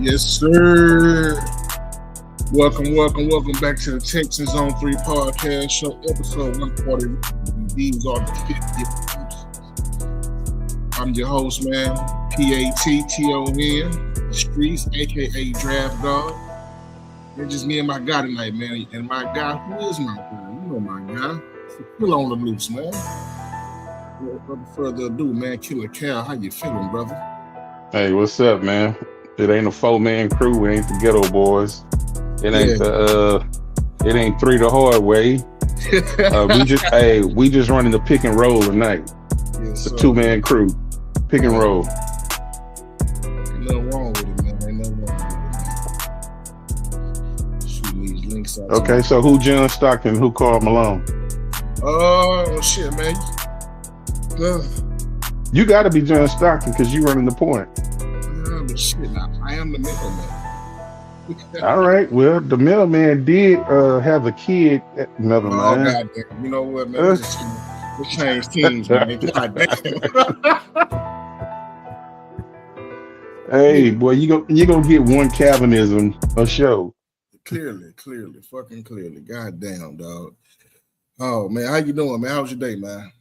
Yes, sir. Welcome back to the Texans on 3 podcast show, episode 140. These are the 50th episodes. I'm your host, man, PATTON, Streets, aka Draft Dog. It's just me and my guy tonight, man. And my guy, who is my guy? You know my guy. Still on the loose, man. Without further ado, man, Killer Cal, how you feeling, brother? Hey, what's up, man? It ain't a 4-man crew. It ain't the Ghetto Boys. It ain't it ain't three the hard way. We just running the pick and roll tonight. Yes, it's a 2-man crew, pick and roll. Ain't nothing wrong with it, man. Ain't nothing wrong with it. Shooting these links out. Okay, so who John Stockton? Who Carl Malone? Oh shit, man. You got to be John Stockton because you running the point. But shit, I am the middleman. All right. Well, the middleman did have a kid. Never mind. God damn. You know what, man? Let's change teams, man. God damn. Hey, boy, you gonna get one Calvinism a show. Clearly, fucking clearly. God damn, dog. Oh man, how you doing, man? How's your day, man?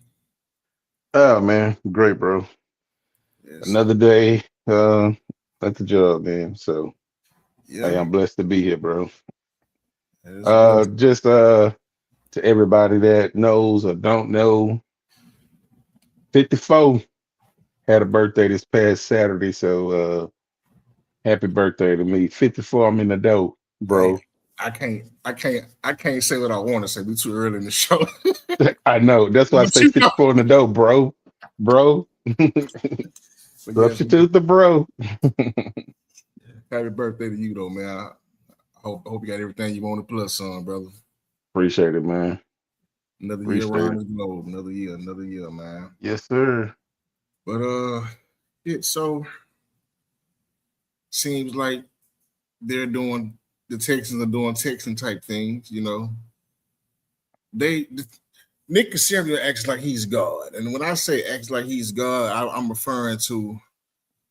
Oh man, great, bro. Yes. Another day at the job, man. So yeah. Hey, I'm blessed to be here, bro. Just to everybody that knows or don't know, 54 had a birthday this past Saturday. So happy birthday to me. 54, I'm in the dough, bro. Hey, I can't say what I want to say. We too early in the show. I know. That's why I say 54 in the dough, bro. Substitute the bro. Happy birthday to you, though, man. I hope you got everything you wanted plus some, brother. Appreciate it, man. Another year around the globe. Another year, man. Yes, sir. But so seems like the Texans are doing Texan type things, you know. Nick Caserio acts like he's God. And when I say acts like he's God, I'm referring to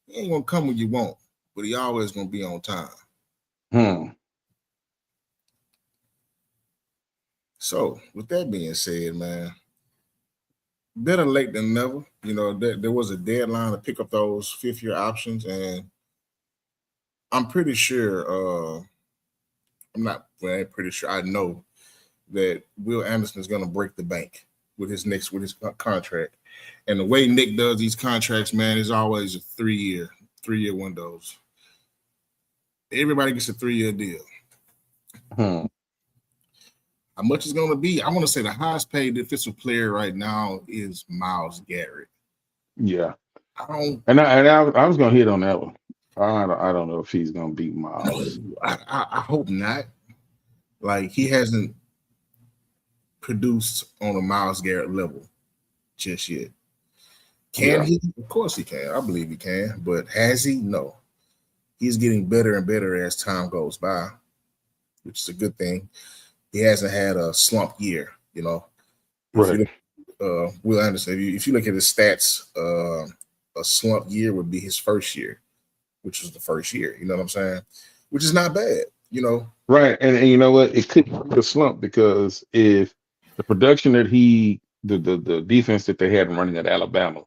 he ain't gonna come when you want, but he always gonna be on time. So with that being said, man, better late than never. You know, there was a deadline to pick up those fifth-year options, and I'm pretty sure I'm pretty sure I know that Will Anderson is going to break the bank with his contract. And the way Nick does these contracts, man, is always a 3-year windows. Everybody gets a 3-year deal. How much is going to be? I want to say the highest paid defensive player right now is Myles Garrett. Yeah. I was going to hit on that one. I don't know if he's going to beat Myles. I hope not. Like, he hasn't produced on a Myles Garrett level just yet. Can he? Of course he can. I believe he can. But has he? No. He's getting better and better as time goes by, which is a good thing. He hasn't had a slump year, you know. Right. Will Anderson, if you look at his stats, a slump year would be his first year, which was the first year. You know what I'm saying? Which is not bad, you know. Right. And you know what? It could be a slump because if the production that the defense that they had running at Alabama,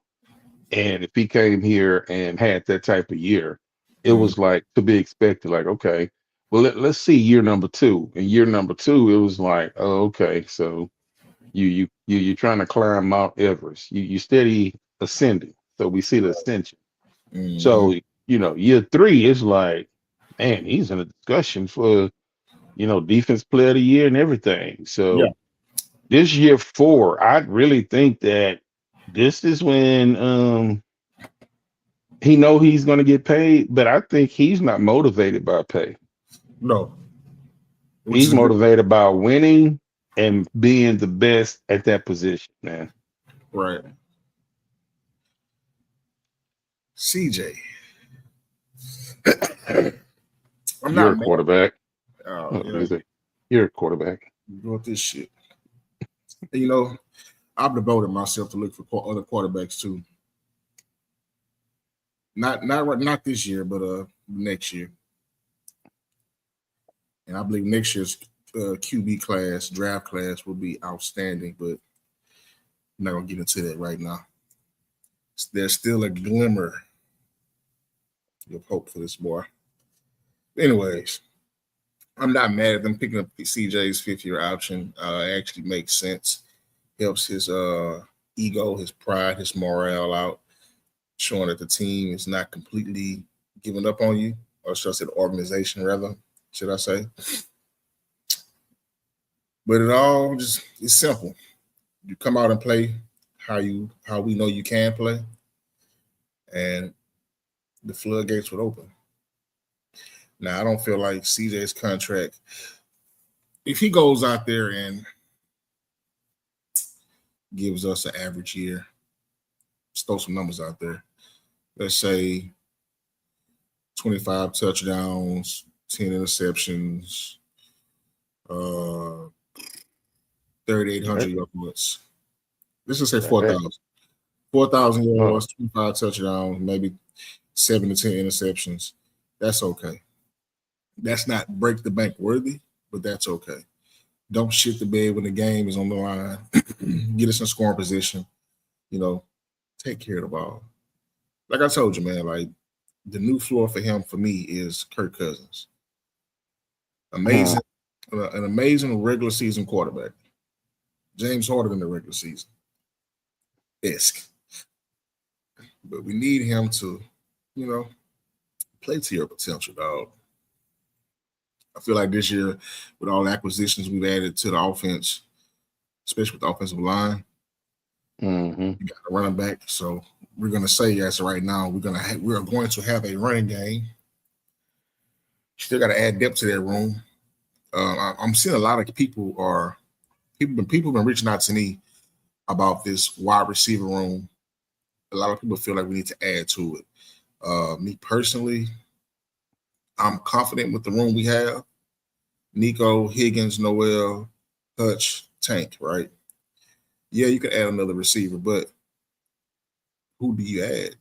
and if he came here and had that type of year, it was like to be expected. Like, okay, well, let's see year number 2. And year number 2, it was like, oh, okay, so you're trying to climb Mount Everest. You steady ascending. So we see the ascension. So, you know, year 3 is like, man, he's in a discussion for, you know, defense player of the year and everything. So this year 4, I really think that this is when he know he's going to get paid, but I think he's not motivated by pay. No. He's motivated by winning and being the best at that position, man. Right. CJ. You're a quarterback. You're a quarterback. You want this shit. You know, I've devoted myself to look for other quarterbacks too. Not this year, but next year. And I believe next year's QB class, draft class, will be outstanding. But I'm not gonna get into that right now. There's still a glimmer of hope for this boy. Anyways, I'm not mad at them picking up CJ's 5th year option. It actually makes sense. Helps his ego, his pride, his morale out, showing that the team is not completely giving up on you, or should I say the organization rather, should I say. But it all just it's simple. You come out and play how we know you can play, and the floodgates would open. Now I don't feel like CJ's contract, if he goes out there and gives us an average year, let's throw some numbers out there. Let's say 25 touchdowns, 10 interceptions, 3,800 That, yards. Let's just say that, 4,000. 4,000 oh, yards, 25 touchdowns, maybe 7 to 10 interceptions. That's okay. That's not break the bank worthy, but that's okay. Don't shit the bed when the game is on the line. Get us in scoring position. You know, take care of the ball. Like I told you, man, like the new floor for him, for me, is Kirk Cousins. mm, Amazing, an amazing regular season quarterback. James Harden in the regular season. Esque. But we need him to, you know, play to your potential, dog. I feel like this year, with all the acquisitions we've added to the offense, especially with the offensive line, hmm. you got a running back. So we're gonna say as of right now, we are going to have a running game. Still got to add depth to that room. I'm seeing a lot of people been reaching out to me about this wide receiver room. A lot of people feel like we need to add to it. Me personally, I'm confident with the room we have. Nico, Higgins, Noel, Hutch, Tank, right? Yeah, you can add another receiver, but who do you add?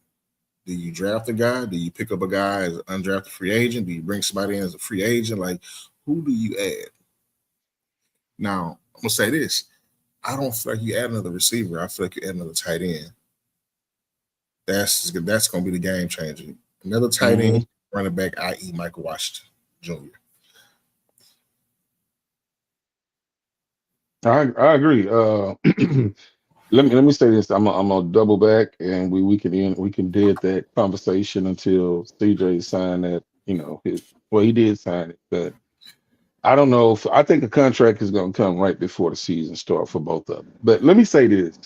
Do you draft a guy? Do you pick up a guy as an undrafted free agent? Do you bring somebody in as a free agent? Like, who do you add? Now, I'm gonna say this. I don't feel like you add another receiver. I feel like you add another tight end. That's gonna be the game changer. Another tight Hmm. end, running back, i.e., Michael Washington Jr. I agree. Let me say this. I'm gonna double back, and we can dead that conversation until CJ signed that. Well, he did sign it, but I don't know if I think a contract is gonna come right before the season start for both of them. But let me say this.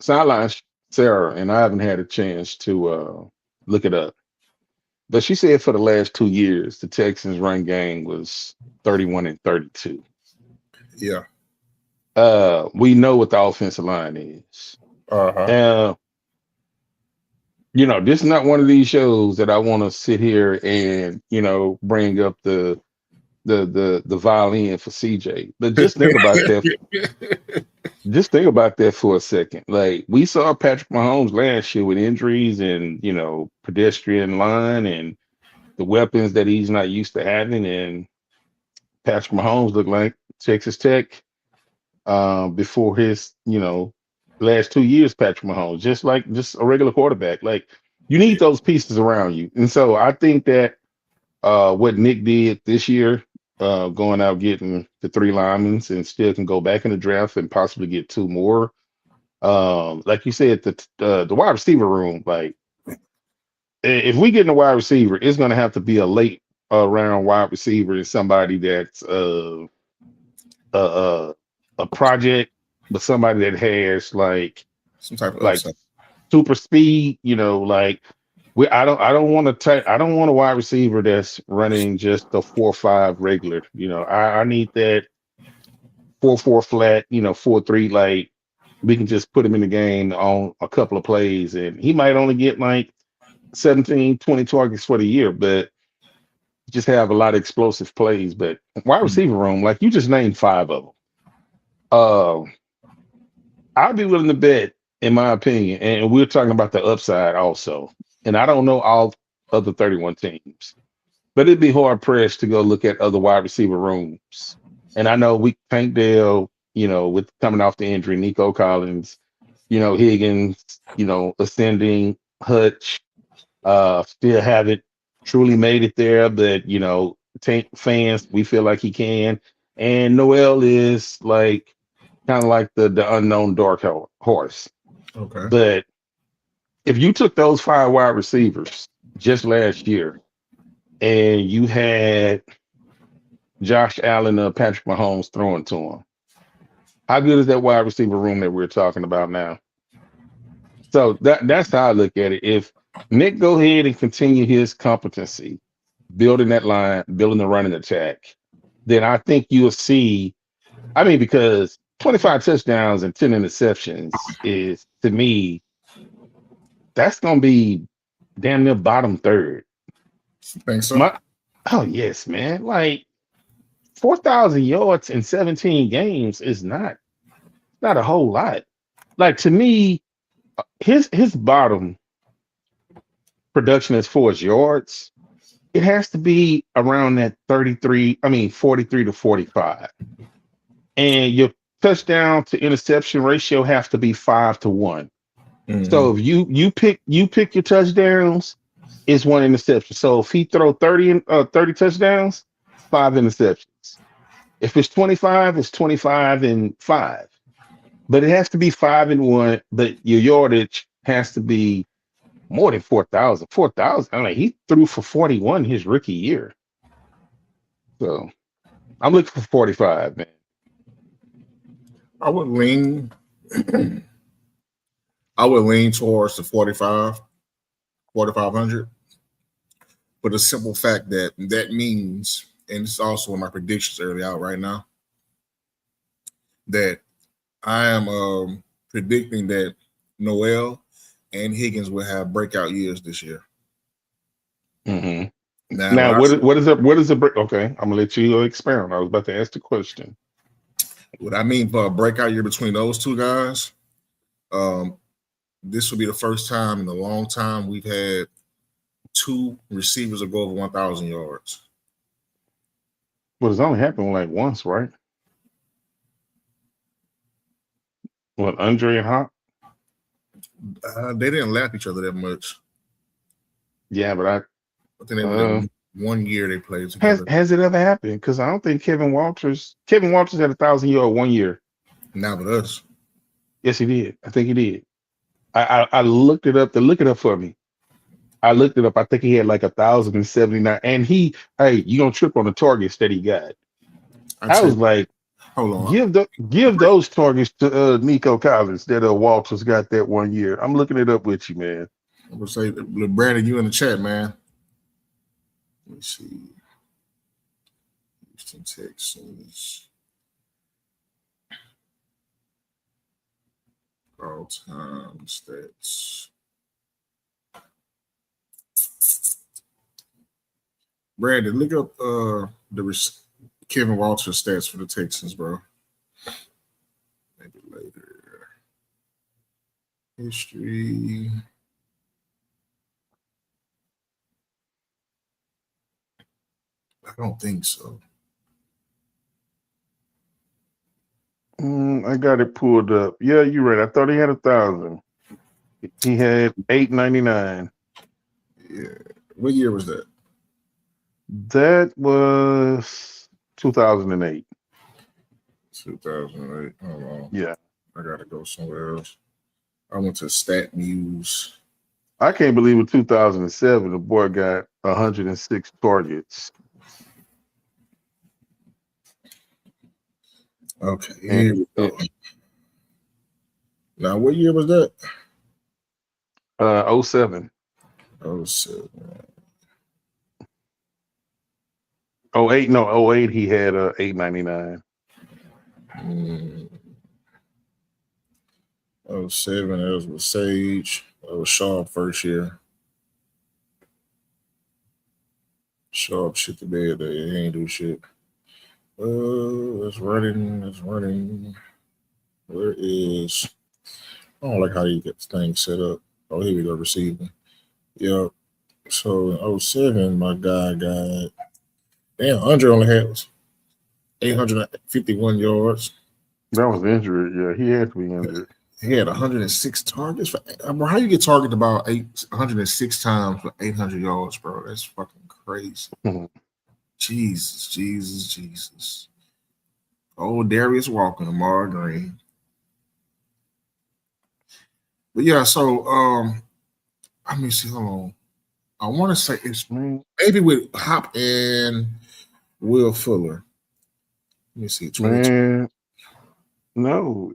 Sideline Sarah, and I haven't had a chance to look it up, but she said for the last 2 years the Texans run game was 31 and 32. Yeah. We know what the offensive line is. Uh-huh. Uh, this is not one of these shows that I want to sit here and bring up the violin for CJ. But just think about that. Just think about that for a second. Like we saw Patrick Mahomes last year with injuries and pedestrian line and the weapons that he's not used to having. And Patrick Mahomes looked like Texas Tech before his last 2 years. Patrick Mahomes, just a regular quarterback. Like you need those pieces around you. And so I think that what Nick did this year, going out getting the three linemen and still can go back in the draft and possibly get two more. Like you said, the wide receiver room, like if we get in a wide receiver, it's going to have to be a late round wide receiver and somebody that's uh, uh, a project, but somebody that has Some type of like upside. super speed. Like I don't want a wide receiver that's running just the 4.5 regular. I need that 4.4 flat. 4.3, like we can just put him in the game on a couple of plays, and he might only get like 17, 20 targets for the year, but just have a lot of explosive plays. But wide receiver room, like you just named five of them. Uh, I'd be willing to bet, in my opinion, and we're talking about the upside also. And I don't know all of the 31 teams. but it'd be hard pressed to go look at other wide receiver rooms. And I know we Tank Dell, with coming off the injury, Nico Collins, Higgins, ascending, Hutch, still haven't truly made it there, but Tank fans, we feel like he can. And Noel is like kind of like the unknown horse. Okay. But if you took those five wide receivers just last year and you had Josh Allen or Patrick Mahomes throwing to him, how good is that wide receiver room that we're talking about now? So that's how I look at it. If Nick go ahead and continue his competency, building that line, building the running attack, then I think you'll see. I mean, because 25 touchdowns and 10 interceptions is, to me, that's going to be damn near bottom third. Think so? My, oh yes, man. Like 4,000 yards in 17 games is not a whole lot. Like to me, his bottom production as far as yards, it has to be around that 43 to 45. And your touchdown to interception ratio has to be 5 to 1. Mm-hmm. So if you pick your touchdowns, it's one interception. So if he throw 30 touchdowns, 5 interceptions. If it's 25, it's 25 and 5. But it has to be 5 and 1. But your yardage has to be more than 4,000. 4,000. I mean, he threw for 41 his rookie year. So I'm looking for 45, man. I would lean. I would lean towards the 4,500, for the simple fact that means, and it's also in my predictions early out right now, that I am predicting that Noel and Higgins will have breakout years this year. Mm-hmm. Now, Now, what is the break? Okay, I'm gonna let you experiment. I was about to ask the question. what I mean by a breakout year between those two guys, um, this will be the first time in a long time we've had two receivers that go over 1,000 yards. Well, it's only happened like once, right? What, Andre and Hop? They didn't lap each other that much. Yeah, but I think they uh, were one year they played has together. has it ever happened? Because I don't think Kevin Walters had 1,000 yard one year. Now with us, Yes, he did. I think he did. I looked it up. To look it up for me. I looked it up. I think he had like 1,079. And you gonna trip on the targets that he got. I I tell was you, like, hold on. give those targets to Nico Collins that Walters got that one year. I'm looking it up with you, man. I'm gonna say, Brandon, you in the chat, man. Let me see. Houston Texans all time stats. Brandon, look up Kevin Walters stats for the Texans, bro. Maybe later. History. I don't think so. I got it pulled up. Yeah, you're right. I thought he had 1,000. He had 899. Yeah. What year was that? That was 2008. 2008. Hold on. Yeah. I gotta go somewhere else. I went to Stat News. I can't believe in 2007 the boy got 106 targets. Okay, here we go. Now, what year was that? 07. 07. 08, no, 08 he had 899. 07, that was with Sage. That was Sharp first year. Sharp shit the bed there. He ain't do shit. It's running. Where is? I don't like how you get things set up. Oh, here we go, receiving. Yep. So '07, my guy got damn Andre only had 851 yards. That was injured. Yeah, he had to be injured. He had 106 targets. Bro, how you get targeted about 106 times for 800 yards, bro? That's fucking crazy. Mhm. Jesus, Jesus, Jesus. Oh, Darius Walker, Amar Green. But yeah, so let me see. Hold on. I want to say it's Man, maybe with Hop and Will Fuller. Let me see. 2020. man, no,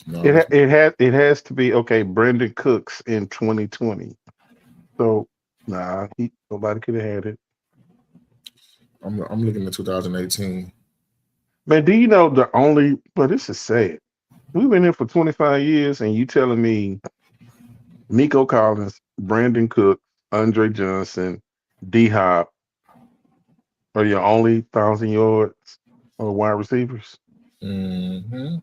No, it has to be okay. Brendan Cooks in 2020. So nah, nobody could have had it. I'm looking at 2018. Man, do you know the only? But this is sad. We've been here for 25 years, and you telling me Nico Collins, Brandon Cook, Andre Johnson, D Hop are your only 1,000 yards or wide receivers? Hmm.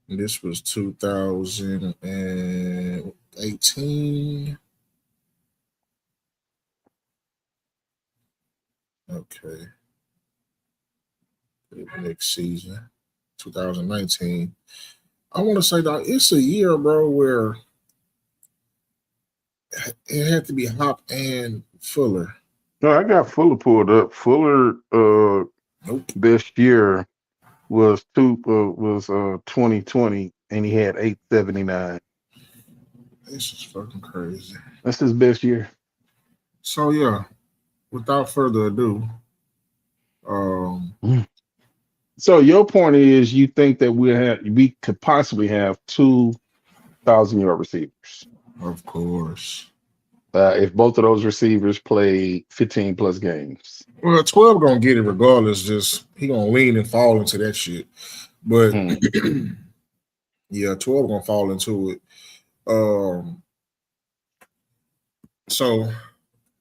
This was 2018. Okay, next season, 2019. I want to say that it's a year, bro, where it had to be Hop and Fuller. No, I got Fuller pulled up. Fuller Nope. best year was 2020, and he had 879. This is fucking crazy. That's his best year. So yeah, without further ado, um, Mm. So your point is you think that we could possibly have 2,000 yard receivers of course. if both of those receivers play 15 plus games. Well, 12 gonna get it regardless. Just he gonna lean and fall into that shit. But Mm. yeah, 12 gonna fall into it. Um, so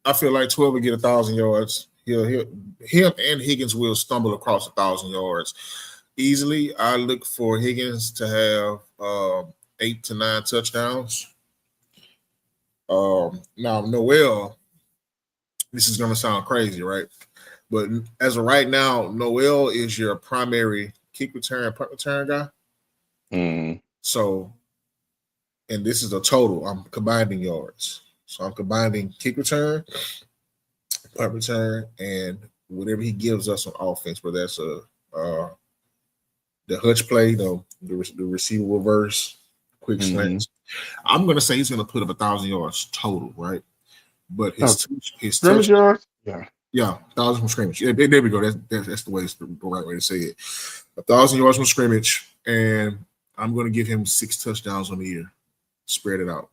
I feel like 12 will get 1,000 yards. Him and Higgins will stumble across 1,000 yards easily. I look for Higgins to have 8 to 9 touchdowns. Now Noel, this is gonna sound crazy, right? But as of right now, Noel is your primary kick return, punt return guy. Mm. So, and this is a total. I'm combining yards. So I'm combining kick return, punt return, and whatever he gives us on offense. Whether that's the hutch play, the receiver reverse, quick Hmm. slants. I'm gonna say he's gonna put up 1,000 yards total, right? But Oh, his scrimmage touch, yards? Yeah. yeah, 1,000 from scrimmage. Yeah, there we go. That's the way. It's the right way to say it. 1,000 yards from scrimmage, and I'm gonna give him 6 touchdowns on the year. Spread it out.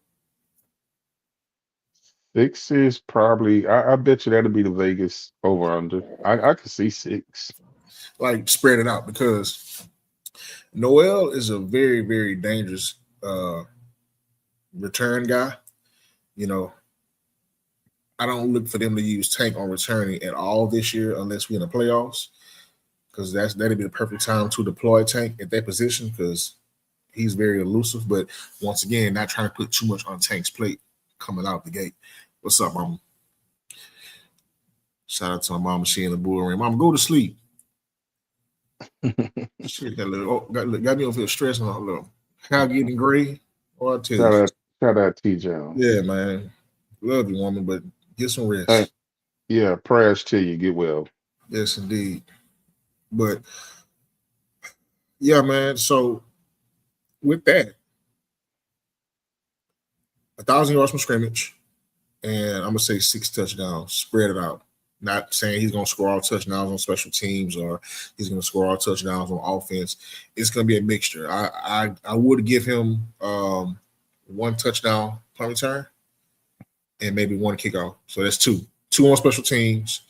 Six is probably, I bet you that'll be the Vegas over under. I could see six. Like spread it out because Noel is a very, very dangerous uh return guy. You know, I don't look for them to use Tank on returning at all this year unless we're in the playoffs. Because that'd be the perfect time to deploy Tank at that position because he's very elusive. But once again, not trying to put too much on Tank's plate coming out the gate. What's up, mama? Shout out to my mama. She in the bull ring. Mama, go to sleep. Shit, got me over here stressing on a little. How getting gray? Oh, I tell you. shout out, shout out T. Jones. Yeah, man. Love you, woman, but get some Hey, rest. yeah, prayers to you. Get well. Yes, indeed. But yeah, man. So with that, 1,000 yards from scrimmage, and I'm gonna say 6 touchdowns. Spread it out. Not saying he's gonna score all touchdowns on special teams or he's gonna score all touchdowns on offense. It's gonna be a mixture. I would give him 1 touchdown punt return and maybe 1 kickoff. So that's two on special teams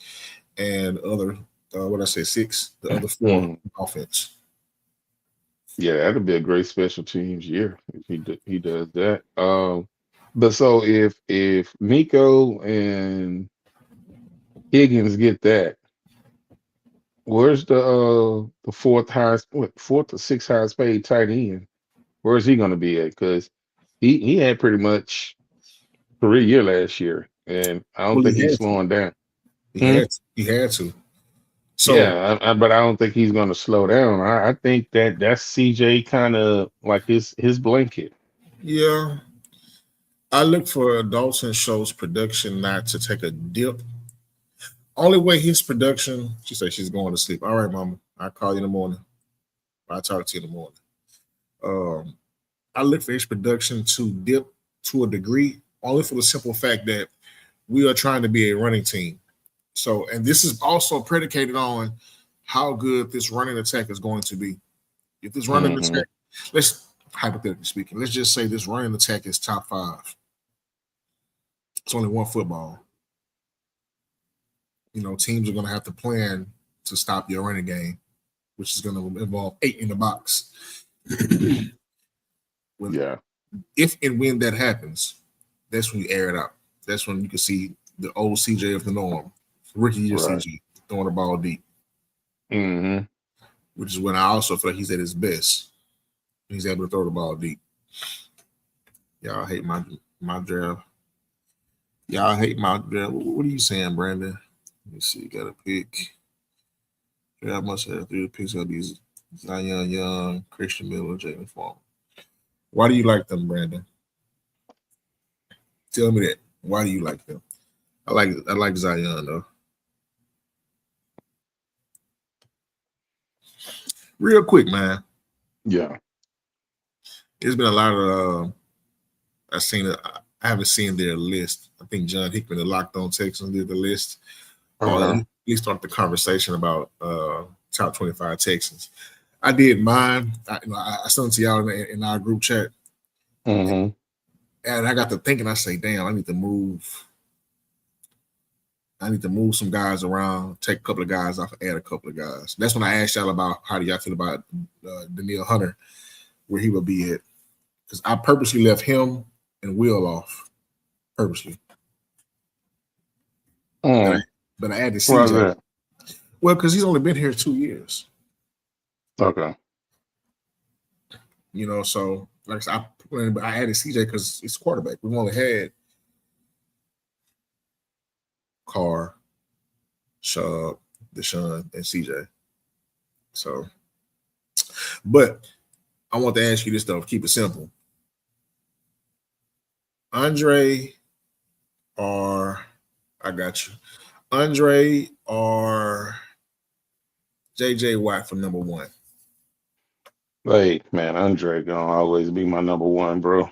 and other what I say 6, the other 4 Mm. offense. Yeah, that'll be a great special teams year if he does that. But so if Nico and Higgins get that, where's the fourth or sixth highest paid tight end? Where's he going to be at? Because he had pretty much career year last year. and I don't Well, think he's slowing down. Hmm? he had to. So Yeah, but I don't think he's going to slow down. I think that's CJ kind of like his blanket. yeah, I look for Dalton Schultz production not to take a dip. Only way his production, she said she's going to sleep. All right, mama. I'll call you in the morning. I'll talk to you in the morning. Um, I look for his production to dip to a degree, only for the simple fact that we are trying to be a running team. So, and this is also predicated on how good this running attack is going to be. If this running Hmm. attack, let's hypothetically speaking, let's just say this running attack is top five. It's only one football. Teams are going to have to plan to stop your running game, which is going to involve eight in the box. when, Yeah, if and when that happens, that's when you air it out. That's when you can see the old CJ of the norm, rookie year right. CJ throwing the ball deep, Hmm. which is when I also feel like he's at his best. He's able to throw the ball deep. Y'all hate my draft. Y'all hate my draft. What are you saying, Brandon? Let me see. Got a pick. Draft must have three picks. Gonna be Zion Young, Christian Miller, Jalen Farmer. Why do you like them, Brandon? Tell me that. Why do you like them? I like Zion though. Real quick, man. Yeah. There's been a lot of I've seen it. I haven't seen their list. I think John Hickman, the Locked On Texans, did the list, or at Uh-huh. least start the conversation about top 25 Texans. I did mine. I sent it to y'all in our group chat, Hmm. and I got to thinking. I say, damn, I need to move. I need to move some guys around, take a couple of guys off, add a couple of guys. That's when I asked y'all about how do y'all feel about Daniil Hunter, where he would be at, because I purposely left him and Will off purposely, but I Mm. but I added Why is CJ. that? Well, because he's only been here 2 years, Okay. So like I said, I added CJ because it's quarterback. We've only had Carr, Shaw, Deshaun, and CJ. So, but I want to ask you this though. Keep it simple. Andre or I got you. Andre or JJ Watt for number one. Like, man, Andre gonna always be my number one, bro.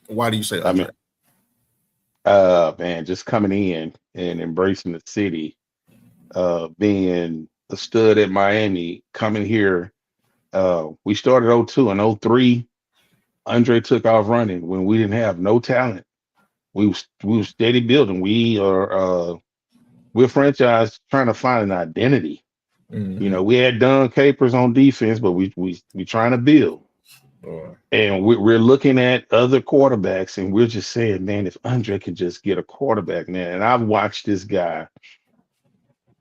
Why do you say I mean, Andre? man, just coming in and embracing the city, being a stud at Miami, coming here. We started '02 and '03. Andre took off running when we didn't have no talent. We were steady building. We're a franchise trying to find an identity. Mm-hmm. We had Don Capers on defense, but we trying to build. Or And we're looking at other quarterbacks, and we're just saying, man, if Andre could just get a quarterback, man. And I've watched this guy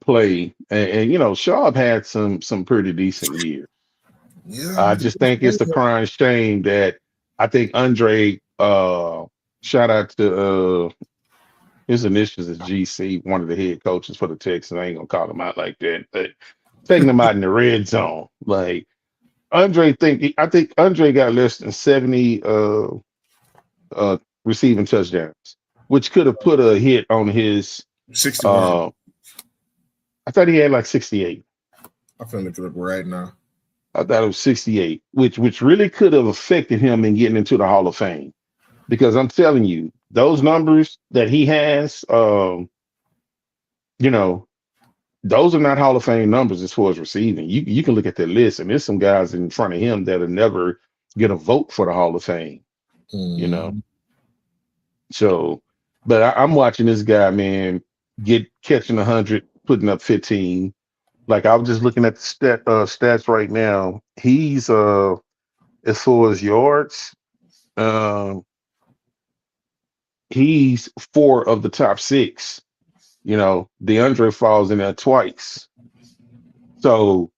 play, and Schaub had some pretty decent years. yeah, I just think it's the crying shame that I think Andre. Shout out to his initials is GC, one of the head coaches for the Texans. I ain't gonna call him out like that, but taking him out in the red zone, like I think Andre got less than 70 uh receiving touchdowns, which could have put a hit on his 61. uh I thought he had like 68. I'm finna look it up right now. I thought it was 68, which really could have affected him in getting into the Hall of Fame. Because I'm telling you, those numbers that he has, you know, those are not Hall of Fame numbers as far as receiving. You can look at the list, and there's some guys in front of him that'll never get a vote for the Hall of Fame, you know. Mm-hmm. So, but I'm watching this guy, man, get catching 100, putting up 15. Like I was just looking at the stats right now. He's as far as yards, um, he's four of the top six. DeAndre falls in there twice. So,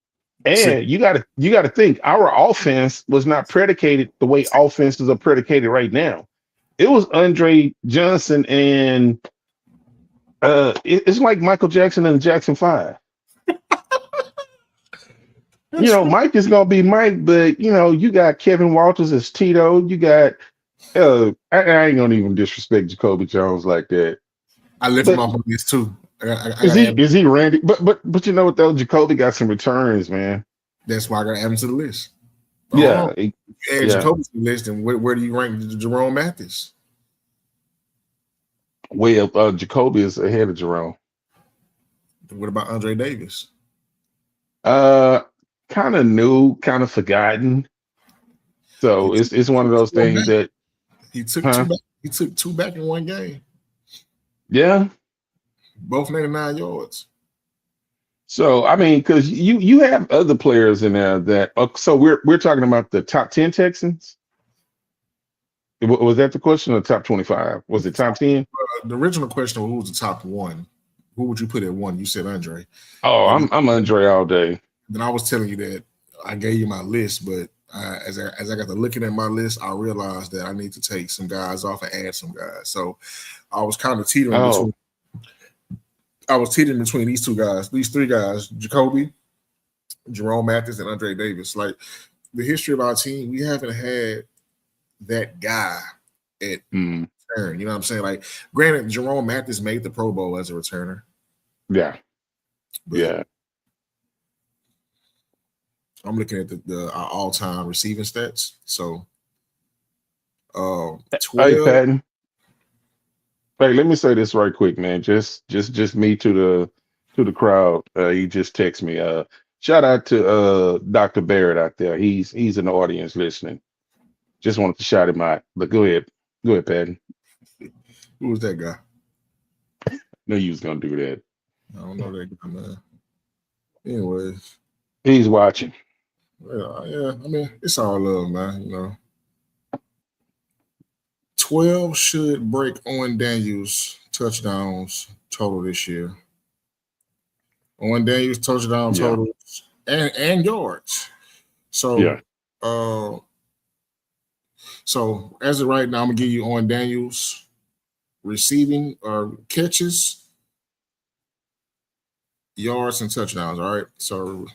Six. and you gotta think our offense was not predicated the way offenses are predicated right now. It was Andre Johnson and It's like Michael Jackson and the Jackson Five. You That's know, right. Mike is gonna be Mike, but you know, you got Kevin Walters as Tito. You got I ain't gonna even disrespect Jacoby Jones like that. I left him But off my list too. I got to add. is he Randy? But you know what though? Jacoby got some returns, man. That's why I got to add him to the list. But hold on. Yeah, You add yeah. Jacoby to the list, and where do you rank Jerome Mathis? Way up. Jacoby is ahead of Jerome. What about Andre Davis? Uh, Kind of new, kind of forgotten. He So took, it's one of took those one things back. that, He took two huh? back. He took two back in one game. Yeah. Both 99 yards. So I mean, because you have other players in there that. So we're talking about the top 10 Texans. Was that the question or top 25? Was it top 10? The original question was who was the top one? Who would you put at one? You said Andre. Oh, And I'm Andre all day. then I was telling you that I gave you my list, but as I got to looking at my list, I realized that I need to take some guys off and add some guys. So I was kind of teetering Oh, between. I was teetering between these two guys, these three guys: Jacoby, Jerome Mathis, and Andre Davis. Like the history of our team, we haven't had that guy at mm, return. You know what I'm saying? Like, granted, Jerome Mathis made the Pro Bowl as a returner, yeah, but yeah. I'm looking at the our all time receiving stats. So, Hey, 12. Patton. Hey, let me say this right quick, man. Just me to the crowd. He just text me. Shout out to Dr. Barrett out there. He's in the audience listening. Just wanted to shout him out. But go ahead, Patton. Who was that guy? Knew you was gonna do that. I don't know that guy, man. Anyways, He's watching. yeah. I mean, it's all love, man. 12 should break Owen Daniels touchdowns total this year. Owen Daniels touchdown Yeah, totals and yards. yeah. So, uh, so as of right now, I'm gonna give you Owen Daniels receiving or catches, yards, and touchdowns. All right. So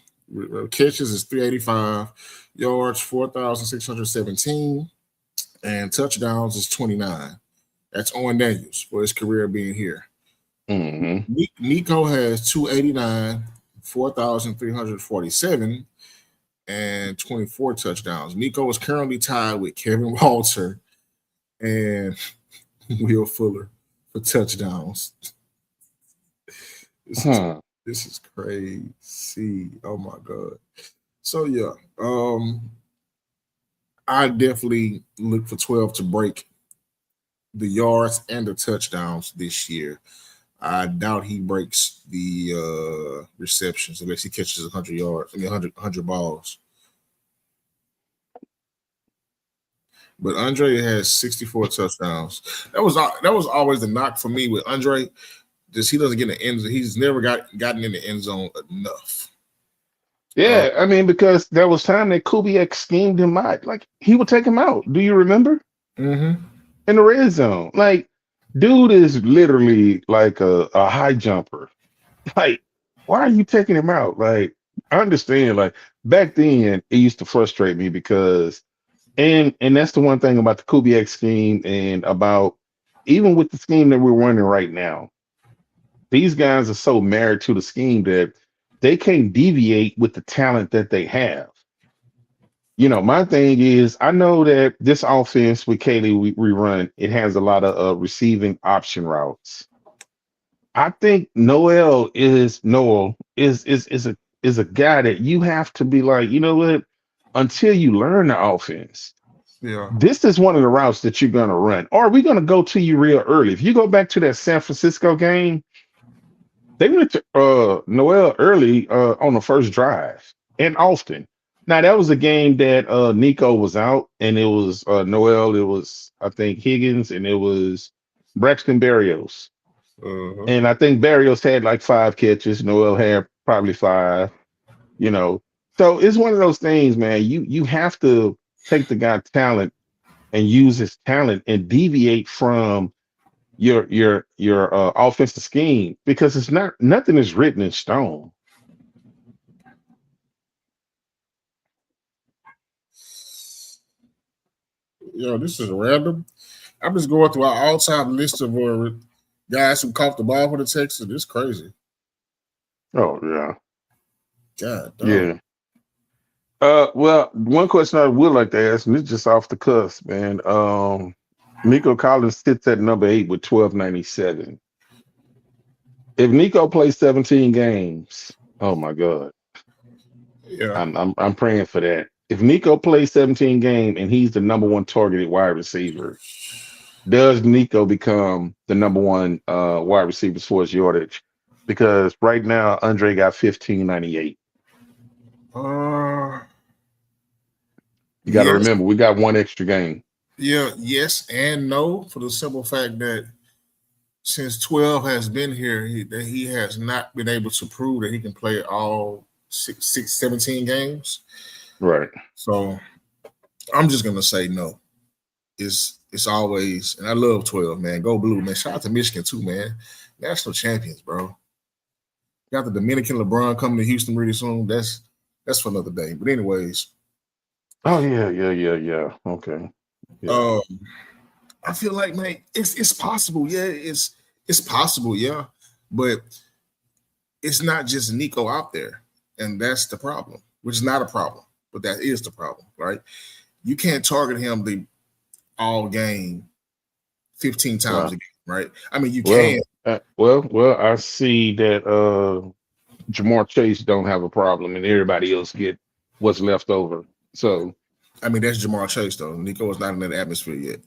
catches is 385, yards 4,617, and touchdowns is 29. That's Owen Daniels for his career being here. Hmm. Nico has 289, 4,347, and 24 touchdowns. Nico is currently tied with Kevin Walter and Will Fuller for touchdowns. This is Huh. this is crazy. Oh my god. So yeah, I definitely look for 12 to break the yards and the touchdowns this year. I doubt he breaks the receptions unless he catches 100 yards. I mean, 100 balls. But Andre has 64 touchdowns. That was always the knock for me with Andre. Just he doesn't get in the end zone. He's never gotten in the end zone enough. Uh, Yeah, I mean, because there was time that Kubiak schemed him out. Like he would take him out. Do you remember? mhm. In the red zone. Like, dude is literally like a high jumper. Like, why are you taking him out? Like, I understand. Like back then, it used to frustrate me because, and that's the one thing about the Kubiak scheme and about even with the scheme that we're running right now. These guys are so married to the scheme that they can't deviate with the talent that they have. You know, my thing is, I know that this offense with Kaylee we run, it has a lot of receiving option routes. I think Noel is a guy that you have to be like, you know what? Until you learn the offense, Yeah. this is one of the routes that you're gonna run. Or are we gonna go to you real early? If you go back to that San Francisco game, they went to Noel early on the first drive and often. Now that was a game that Nico was out, and it was Noel. It was I think Higgins, and it was Braxton Berrios. Uh-huh. And I think Barrios had like 5 catches. Noel had probably 5. You know, so it's one of those things, man. You have to take the guy's talent and use his talent and deviate from your offensive scheme because it's not nothing is written in stone. This is random. I'm just going through our all-time list of guys who caught the ball for the Texans. It's crazy. Oh yeah, God dog. yeah. Well, one question I would like to ask, and it's just off the cuff, man. Nico Collins sits at number 8 with 1297. If Nico plays 17 games, oh my God, Yeah. I'm praying for that. If Nico plays 17 games and he's the number one targeted wide receiver, does Nico become the number one wide receiver as far as yardage? Because right now Andre got 1598. Uh, You got to yes. remember we got one extra game. Yeah. Yes and no for the simple fact that since 12 has been here, that he has not been able to prove that he can play all 17 games. Right. So I'm just gonna say no. It's always, and I love 12, man. Go blue, man. Shout out to Michigan too, man. National champions, bro. Got the Dominican LeBron coming to Houston really soon. That's for another day. But anyways, Oh yeah. Okay. Yeah. um, I feel like, man, it's possible. Yeah, it's possible. Yeah, but it's not just Nico out there, and that's the problem. Which is not a problem, but that is the problem, right? You can't target him the all game 15 times Wow. a game, right? I mean, you can. Well. I see that Jamar Chase don't have a problem, and everybody else get what's left over. So, I mean, that's Jamar Chase though. Nico is not in that atmosphere yet.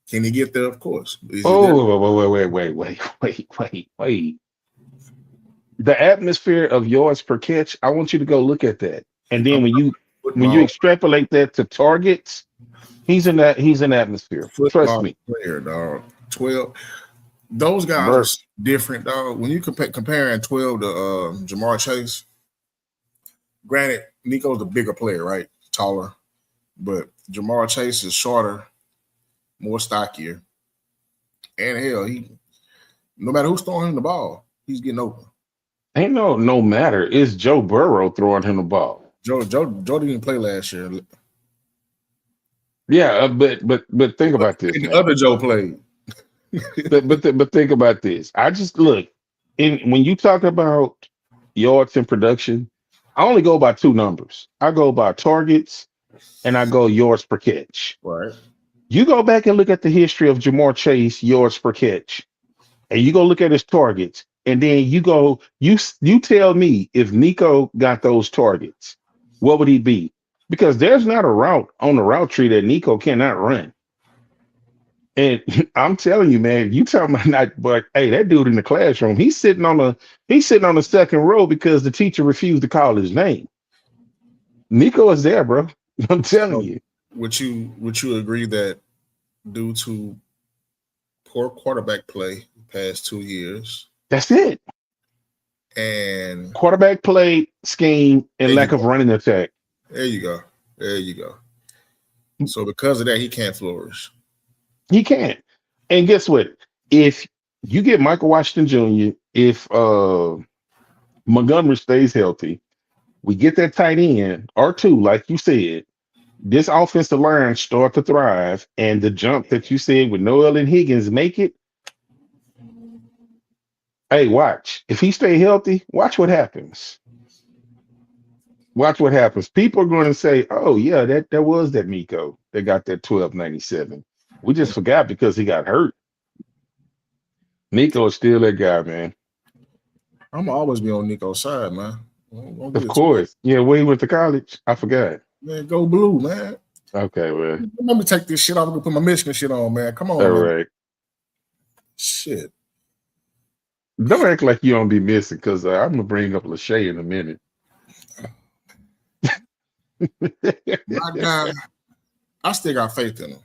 Can he get there? Of course. Is he there? wait. The atmosphere of yards per catch. I want you to go look at that, and I'm then when you football extrapolate that to targets, he's in atmosphere. Trust football me, player, dog. 12. Those guys bro. are different, dog. When you comparing 12 to Jamar Chase, granted, Nico's the bigger player, right? Taller. But Jamar Chase is shorter, more stockier. And hell, he no matter who's throwing him the ball, he's getting open. Ain't no matter. It's Joe Burrow throwing him the ball. Joe didn't play last year. Yeah, but think about this, And the man. other Joe played. But think about this. I just look in when you talk about yards in production, I only go by two numbers. I go by targets and I go yards per catch. Right. You go back and look at the history of Jamar Chase yards per catch, and you go look at his targets, and then you tell me if Nico got those targets, what would he be? Because there's not a route on the route tree that Nico cannot run. And I'm telling you, man, you talking about not, but hey, that dude in the classroom, he's sitting on the second row because the teacher refused to call his name. Nico is there, bro. I'm telling So you. would you agree that due to poor quarterback play the past 2 years That's it. and Quarterback play, scheme, and there you lack of go. running attack. There you go. There you go. So because of that, he can't flourish. He can't. And guess what? If you get Michael Washington Jr., if Montgomery stays healthy, we get that tight end or two, like you said. This offensive line start to thrive, and the jump that you said with Noel and Higgins make it. Hey, watch. If he stay healthy, watch what happens. Watch what happens. People are going to say, "Oh yeah, that was that Miko that got that 1297." We just forgot because he got hurt. Nico is still that guy, man. I'm always be on Nico's side, man. Don't get Of it twisted. course. Yeah, where he went to college. I forgot. Man, go blue, man. Okay, well, Let me take this shit off and go put my Michigan shit on, man. Come all on, man. right. Shit. Don't act like you don't be missing because I'm gonna bring up Lachey in a minute. My guy, I still got faith in him.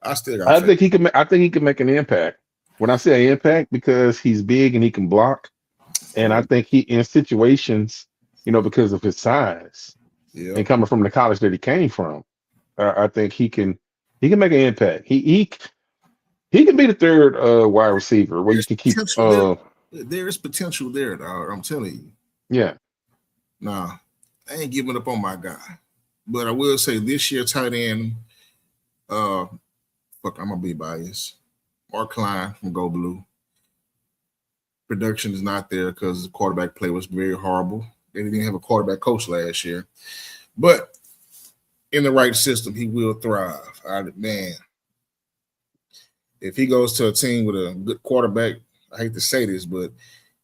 I still got I faith. think he can. I think he can make an impact. When I say impact, because he's big and he can block, and I Right. think he in situations, because of his size Yeah. and coming from the college that he came from, I think he can make an impact. He He can be the third wide receiver where you There's can keep potential there. There is potential there, dog. I'm telling you. yeah. Nah, I ain't giving up on my guy. But I will say this year, tight end, uh, fuck, I'm gonna be biased. Mark Klein from Go Blue. Production is not there because the quarterback play was very horrible. They didn't have a quarterback coach last year. But in the right system, he will thrive. Man, if he goes to a team with a good quarterback, I hate to say this, but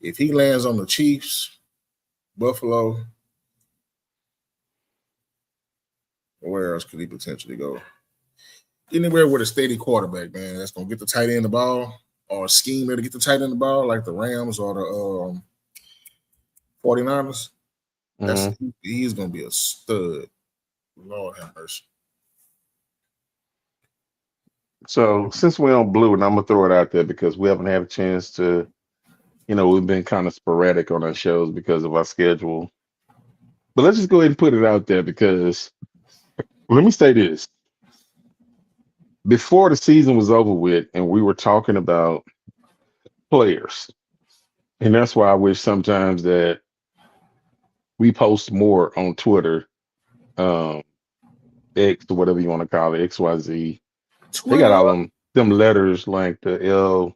if he lands on the Chiefs, Buffalo, where else could he potentially go? Anywhere with a steady quarterback, man, that's gonna get the tight end the ball, or a schemer to get the tight end the ball, like the Rams or the 49ers. That's Mhm. he's gonna be a stud. Lord have mercy. So since we're on blue, and I'm gonna throw it out there because we haven't had a chance to, we've been kind of sporadic on our shows because of our schedule. But let's just go ahead and put it out there because let me say this. Before the season was over with and we were talking about players, and that's why I wish sometimes that we post more on Twitter, um, X or whatever you want to call it, XYZ. They got Twitter, all them letters like the don't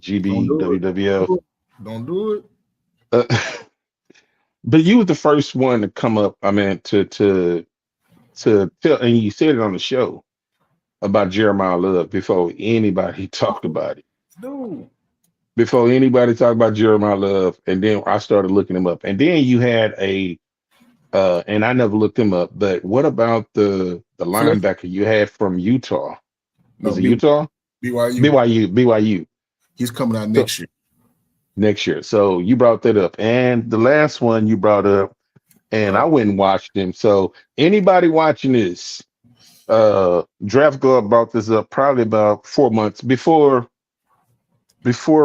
LGB, do it. WWF. Don't do it. Uh, but you was the first one to come up. I mean, to tell, and you said it on the show about Jeremiah Love before anybody talked about it. Dude, Before anybody talked about Jeremiah Love, and then I started looking him up. And then you had and I never looked him up, but what about the Fletcher. linebacker you had from Utah? No, Was it Utah? BYU. BYU. He's coming out So next year. next year. So you brought that up. And the last one you brought up, and Uh, I went and watched him. So anybody watching this, Draft Club brought this up probably about 4 months before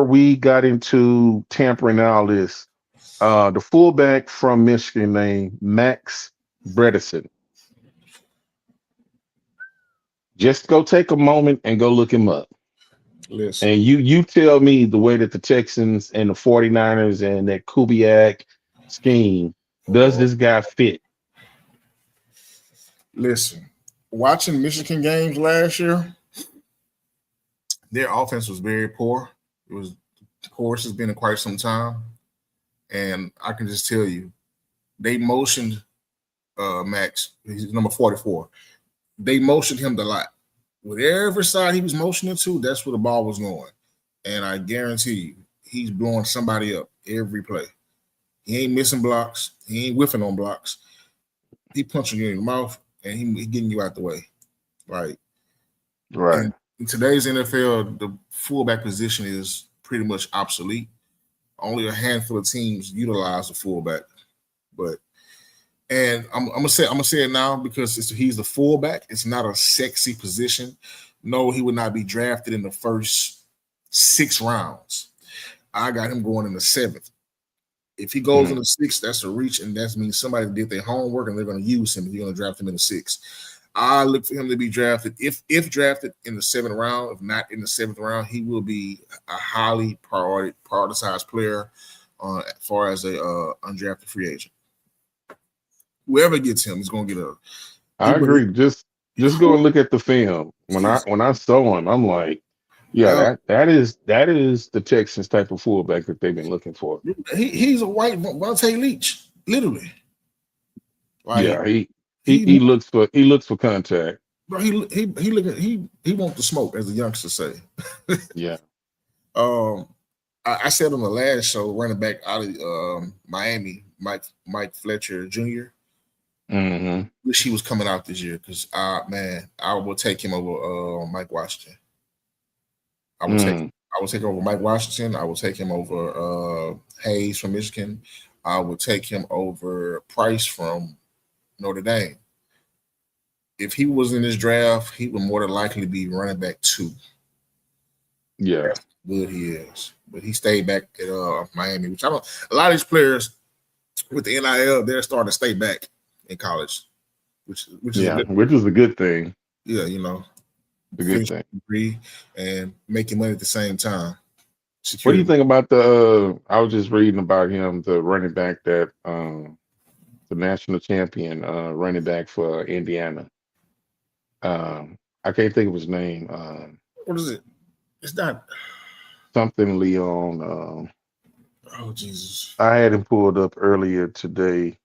we got into tampering and all this. The fullback from Michigan named Max Bredesen. Just go take a moment and go look him up. listen, And you tell me the way that the Texans and the 49ers and that Kubiak scheme, does oh, this guy fit? listen. Watching Michigan games last year, their offense was very poor. It was poor has been in quite some time, and I can just tell you, they motioned Max. He's number 44. They motioned him a lot. Whatever side he was motioning to, that's where the ball was going. And I guarantee you, he's blowing somebody up every play. He ain't missing blocks. He ain't whiffing on blocks. He punching you in the mouth and he getting you out the way. Like Right. in today's NFL, the fullback position is pretty much obsolete. Only a handful of teams utilize the fullback. But and I'm gonna say it now because he's the fullback. It's not a sexy position. No, he would not be drafted in the first 6 rounds. I got him going in the seventh. If he goes in Mhm. the sixth, that's a reach, and that means somebody did their homework and they're going to use him. If you're going to draft him in the sixth, I look for him to be drafted. If drafted in the seventh round, if not in the seventh round, he will be a highly prioritized player as far as a undrafted free agent. Whoever gets him is going to get a. He I would. agree. Just go and look at the film. He's When I saw him, I'm like, yeah, uh, that is the Texans type of fullback that they've been looking for. he's a white Vontae Leach, literally. Like Yeah, he he looks for contact. bro, he look at he wants the smoke, as the youngsters say. Yeah. um, I said on the last show, running back out of Miami, Mike Fletcher Jr. Hmm. Wish he was coming out this year because man, I will take him over Mike Washington. I will take Mm. I will take over Mike Washington. I will take him over Hayes from Michigan. I will take him over Price from Notre Dame. If he was in this draft, he would more than likely be running back 2. Yeah. That's how good he is. But he stayed back at Miami, which I don't. A lot of these players with the NIL, they're starting to stay back in college, which is a Yeah. good. Which is a good thing. Yeah, you know. a good finish thing. a degree, and making money at the same time. What do you Security. think about the? I was just reading about him, the running back that the national champion running back for Indiana. I can't think of his name. What is it? It's not. Something Leon. Oh Jesus. I had him pulled up earlier today,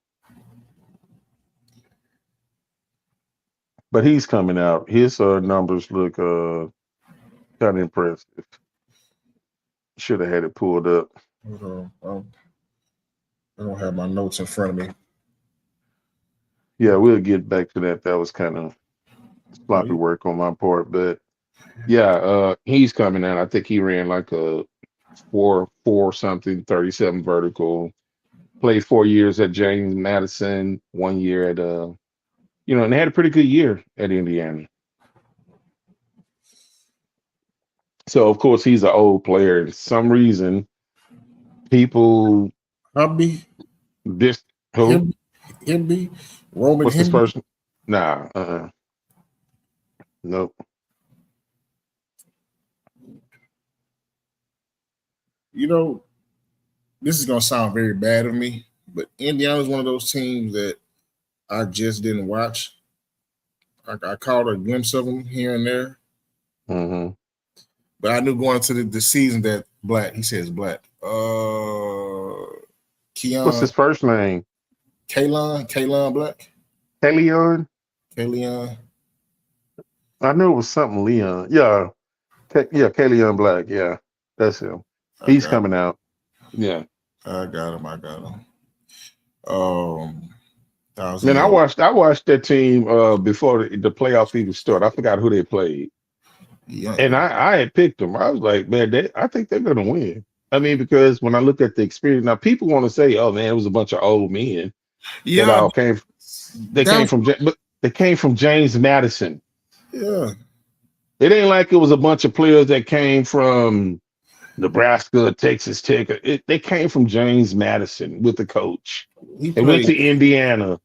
but he's coming out. His numbers look kind of impressive. Should have had it pulled up. Hold on. I don't have my notes in front of me. Yeah, we'll get back to that. That was kind of Oh, sloppy work on my part, but yeah, he's coming out. I think he ran like a 4 something, 37 vertical. Played 4 years at James Madison, 1 year at and they had a pretty good year at Indiana. So of course he's an old player. For some reason, people Hobby, this who? him, Himby, Roman What's this Himby. person? Nah, nope. You know, this is gonna sound very bad of me, but Indiana's one of those teams that I just didn't watch. I caught a glimpse of them here and there, Hmm. but I knew going into the season that Black. He says Black. What's Keon, his first name? Kalon Black, Leon? Kalion. I knew it was something Leon. Yeah, yeah, Leon Black. Yeah, that's him. I He's got, coming out. Yeah. I got him. I got him. Um, thousand Man, I yard. watched I watched that team before the playoffs even started. I forgot who they played. Yeah, And I had picked them. I was like, man, I think they're gonna win. I mean, because when I look at the experience, now people want to say, "Oh man, it was a bunch of old men that yeah. all came." They That came was from, but they came from James Madison. yeah. It ain't like it was a bunch of players that came from Nebraska, Texas Tech. They came from James Madison with the coach. He They went played to Indiana.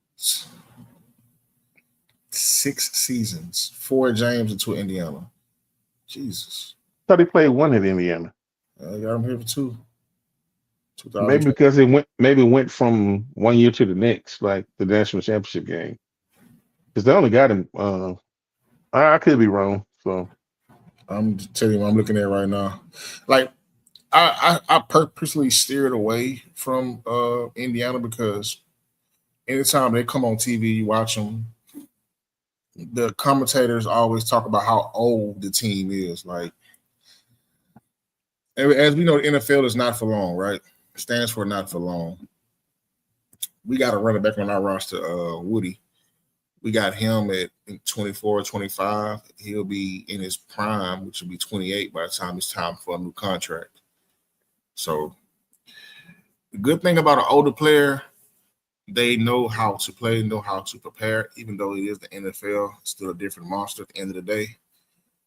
6 seasons, 4 James and 2 Indiana. Jesus, Thought he played one at Indiana. I got him here for two. Maybe 2020. because it went from 1 year to the next, like the national championship game. Because they only got him. I could be wrong. So I'm telling you what I'm looking at right now. Like I purposely steered away from Indiana because anytime they come on TV, you watch them. The commentators always talk about how old the team is. Like as we know, the NFL is not for long, right? It stands for not for long. We got a running back on our roster, Woody. We got him at 24, 25. He'll be in his prime, which will be 28 by the time it's time for a new contract. So the good thing about an older player, they know how to play, know how to prepare, even though it is the NFL, it's still a different monster at the end of the day.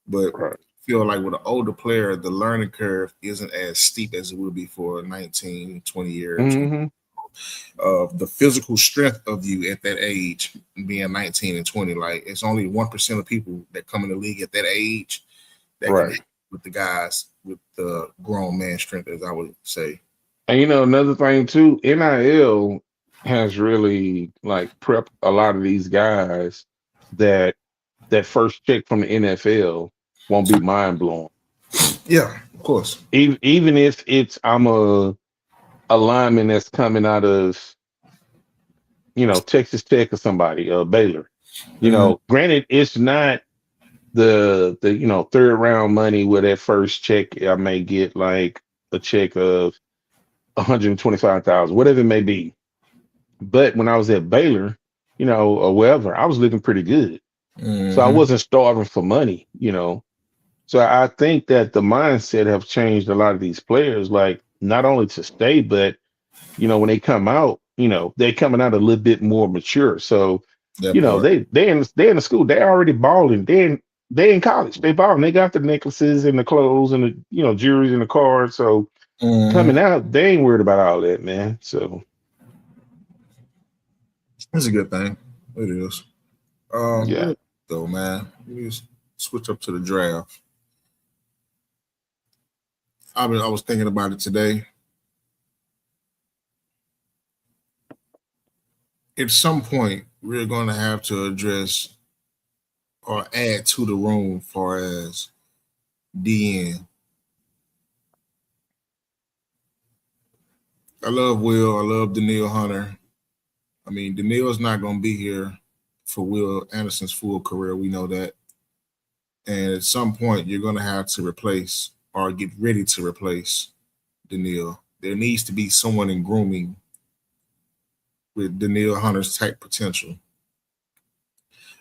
But right. I feel like with an older player, the learning curve isn't as steep as it would be for a 19, 20 year, 20 Hmm. of the physical strength of you at that age, being 19 and 20. Like it's only 1% of people that come in the league at that age that can Right. hit with the guys with the grown man strength, as I would say. And another thing too, NIL has really like prepped a lot of these guys that that first check from the NFL won't be mind blowing. Yeah, of course. Even if it's I'm a lineman that's coming out of Texas Tech or somebody, Baylor. Mm, Granted, it's not the third round money where that first check I may get like a check of 125,000, whatever it may be. But when I was at Baylor, or wherever, I was living pretty good. So I mm-hmm. wasn't starving for money. So I think that the mindset have changed a lot of these players, like not only to stay, but when they come out, they're coming out a little bit more mature. So, That part. they in the school, they already balling. They in college, they balling. They got the necklaces and the clothes and the jewelry and the cards. So Mm-hmm. coming out, they ain't worried about all that, man. So It's a good thing. It is. yeah. Where though, man? It is. switch up to the draft. I was thinking about it today. At some point, we're going to have to address or add to the room far as DN. I love Will. I love Daniil Hunter. I mean, Daniil's not going to be here for Will Anderson's full career. We know that. And at some point, you're going to have to replace or get ready to replace Daniil. There needs to be someone in grooming with Daniil Hunter's type potential.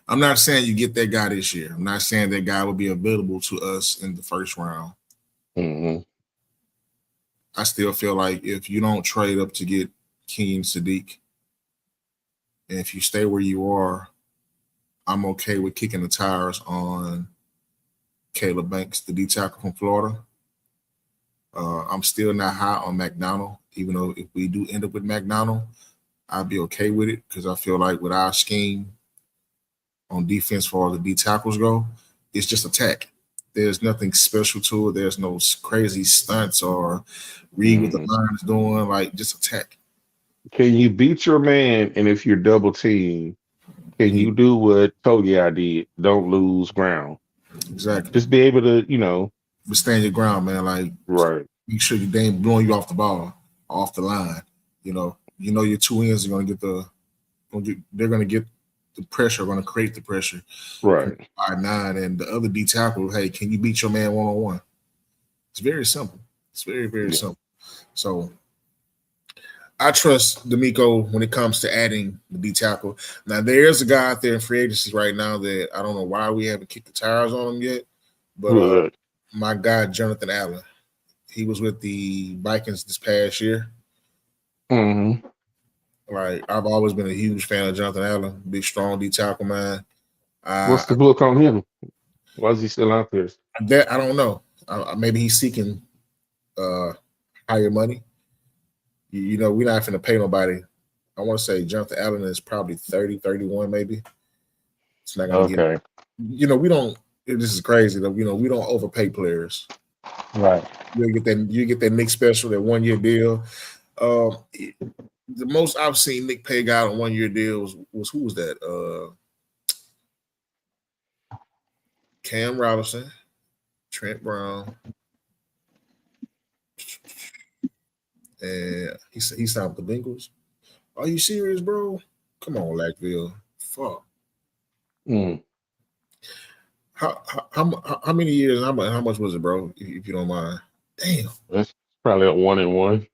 I'm not saying you get that guy this year. I'm not saying that guy will be available to us in the first round. Mm-hmm. I still feel like if you don't trade up to get Kenyon Sadiq, and if you stay where you are, I'm okay with kicking the tires on Caleb Banks, the D tackle from Florida. I'm still not high on McDonald, even though if we do end up with McDonald, I'd be okay with it because I feel like with our scheme on defense for all the D tackles go, it's just attack. There's nothing special to it. There's no crazy stunts or read what the line is doing. Like just attack. Can you beat your man? And if you're double teamed, can Yeah, you do what Togia did? Don't lose ground. exactly. Just be able to, But stand your ground, man. Like right, make sure they ain't blowing you off the ball, off the line. You know your two ends are they're gonna get the pressure, gonna create the pressure from right. 5'9", and the other D tackle. Hey, can you beat your man 1-on-1? It's very simple. It's very very Yeah. simple. So I trust D'Amico when it comes to adding the D tackle. Now there's a guy out there in free agency right now that I don't know why we haven't kicked the tires on him yet, but Who is that? my guy Jonathan Allen. He was with the Vikings this past year. Mm-hmm. Like I've always been a huge fan of Jonathan Allen, big strong D tackle man. What's the book on him? Why is he still out there? That I don't know. Maybe he's seeking uh, higher money. We're not going to pay nobody. I want to say Jonathan Allen is probably 30, 31 maybe. It's not going to get. Okay. We don't. This is crazy though. We don't overpay players. Right. You get that Nick special, that 1 year deal. The most I've seen Nick pay guy on 1 year deals was who was that? Cam Robinson, Trent Brown, and he signed with the Bengals. Are you serious, bro? Come on, Lackville. Fuck. Mm. How many years? How much was it, bro? If you don't mind. Damn. That's probably a 1-and-1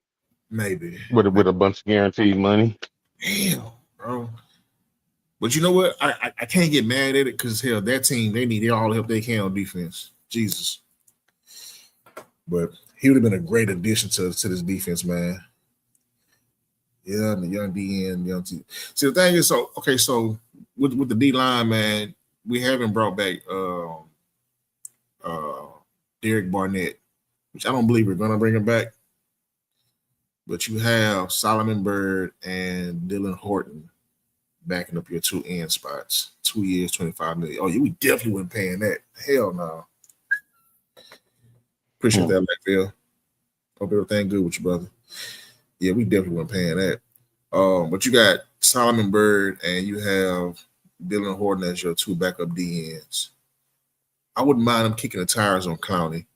Maybe. with a bunch of guaranteed money. Damn, bro. But you know what? I can't get mad at it because hell, that team they need all the help they can on defense. Jesus. But he would have been a great addition to this defense, man. Yeah, the young DN, young T. See, the thing is, so with the D line, man, we haven't brought back uh Derek Barnett, which I don't believe we're gonna bring him back. But you have Solomon Byrd and Dylan Horton backing up your two end spots. 2 years, 25 million. Oh, we definitely wouldn't paying that. Hell no. Appreciate that, Blackfield. Hope everything good with you, brother. Yeah, we definitely weren't paying that. But you got Solomon Byrd and you have Dylan Horton as your two backup DNs. I wouldn't mind him kicking the tires on Clowney.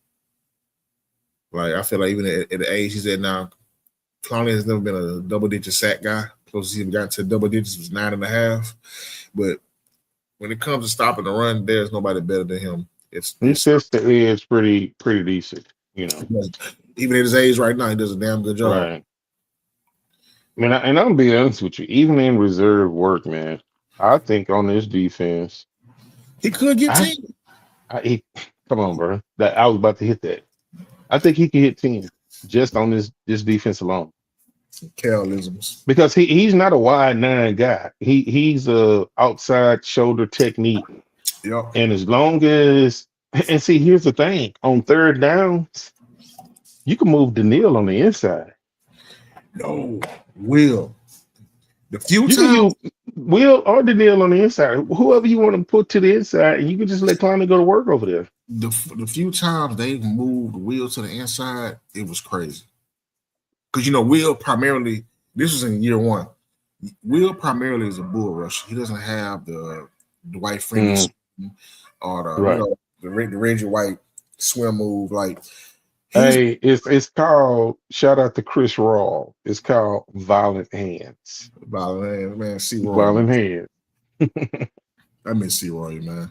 Like I feel like even at the age he's at now, Clowney has never been a double-digit sack guy. Closest he's got to double digits was 9.5. But when it comes to stopping the run, there's nobody better than him. He sets the edge pretty decent, Even at his age right now, he does a damn good job. Right. I mean, and I'm gonna be honest with you, even in reserve work, man, I think on this defense, he could get 10. Come on, bro. That I was about to hit that. I think he can hit 10 just on this defense alone. Carrolisms. Because he's not a wide 9 guy. He's a outside shoulder technique. Yep. And as long as see, here's the thing: on third downs, you can move Daniil on the inside. No, Will. The few You can times, use Will or Danielle on the inside, whoever you want to put to the inside, and you can just let Clowney go to work over there. the few times they've moved Will to the inside, it was crazy. Because Will primarily, this was in year one. Will primarily is a bull rusher. He doesn't have the Dwight Freeney Mm, swim or the right. the Reggie White swim move. Like he's Hey, it's called shout out to Chris Raw. It's called Violent Hands. man, C Roy, man. Violent Hands. I miss C Roy, man.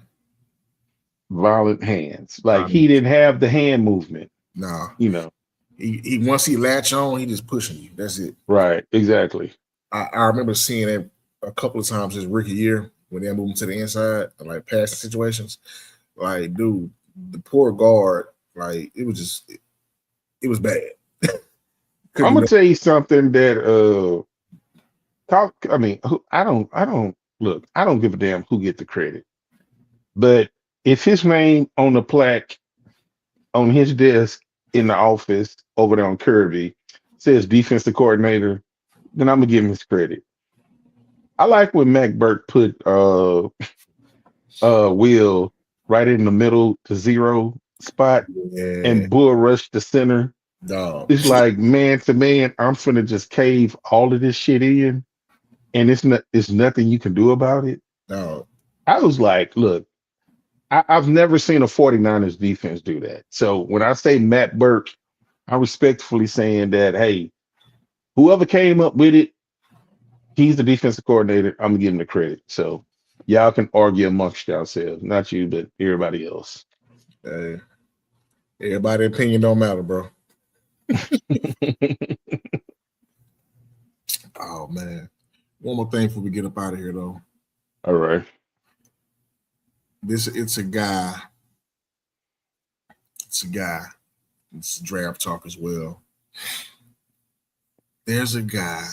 Violent Hands. Like I he mean, didn't have the hand movement, nah. you know. He once he latch on, he just pushing you. That's it. Right, exactly. I remember seeing it a couple of times his rookie year when they moved him to the inside, like passing situations. Like, dude, the poor guard, like it was bad. I'm Couldn't gonna tell you something that I mean, I don't look, I don't give a damn who get the credit. But if his name on the plaque on his desk in the office over there on Kirby says defensive coordinator, then I'm gonna give him his credit. I like when Mac Burke put Will right in the middle to zero spot yeah, and bull rush the center. dog, It's like man to man, I'm finna just cave all of this shit in, and it's nothing you can do about it. dog. I was like, look, I've never seen a 49ers defense do that. So when I say Matt Burke, I'm respectfully saying that, hey, whoever came up with it, he's the defensive coordinator. I'm gonna give him the credit. So y'all can argue amongst yourselves, not you, but everybody else. Hey, everybody opinion don't matter, bro. Oh man. One more thing before we get up out of here though. All right. It's a guy. It's a guy. It's draft talk as well. There's a guy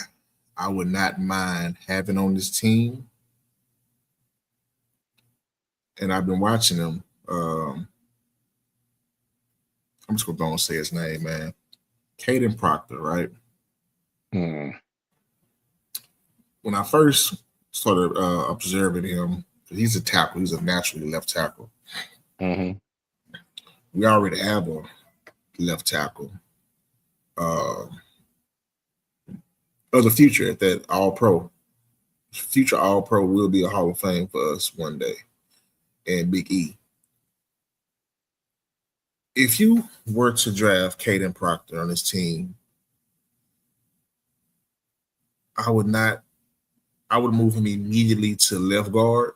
I would not mind having on this team, and I've been watching him. I'm just gonna go and say his name, man. Caden Proctor, right? Hmm. When I first started observing him, he's a tackle. He's a naturally left tackle. Mm-hmm. We already have a left tackle uh, of the future at that All Pro. Future All Pro will be a Hall of Fame for us one day, and Big E. If you were to draft Caden Proctor on this team, I would not. I would move him immediately to left guard,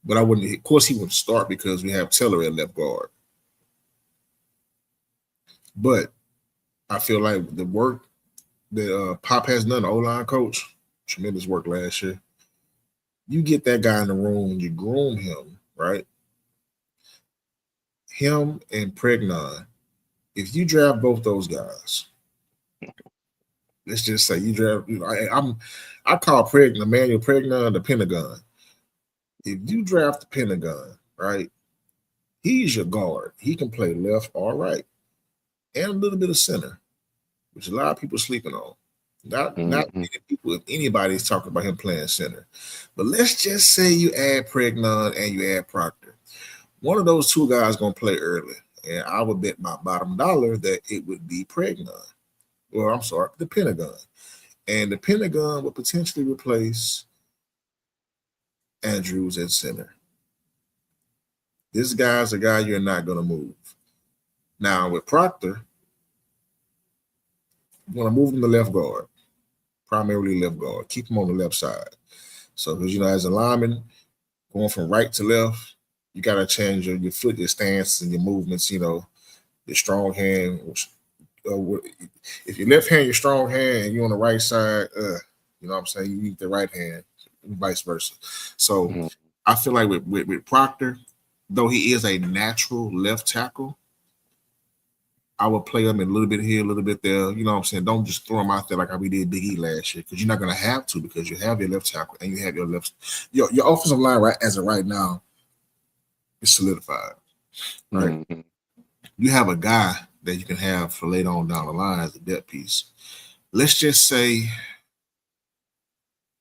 but I wouldn't. Of course, he wouldn't start because we have Taylor at left guard. But I feel like the work that Pop has done, the O line coach, tremendous work last year. You get that guy in the room, you groom him, right? Him and Pregnon. If you draft both those guys, let's just say you draft. I call Emmanuel Pregnon the Pentagon. If you draft the Pentagon, right? He's your guard. He can play left or right, and a little bit of center, which a lot of people are sleeping on. Not Mm-hmm. many people, if anybody's talking about him playing center. But let's just say you add Pregnon and you add Proctor. One of those two guys gonna play early, and I would bet my bottom dollar that it would be Pregnon. Well, I'm sorry, the Pentagon, and the Pentagon would potentially replace Andrews at center. This guy's a guy you're not gonna move. Now with Proctor, you want to move him to left guard, primarily left guard. Keep him on the left side. So because as a lineman, going from right to left, you gotta change your foot, your stance, and your movements. Your strong hand. Uh, if your left hand, your strong hand, and you're on the right side, you know what I'm saying? You need the right hand, and vice versa. So Mm-hmm. I feel like with Proctor, though he is a natural left tackle, I would play him in a little bit here, a little bit there. You know what I'm saying? Don't just throw him out there like we did Big E last year, because you're not going to have to, because you have your left tackle and you have your offensive line right as of right now is solidified, right? Mm-hmm. You have a guy that you can have for later on down the line as a depth piece. Let's just say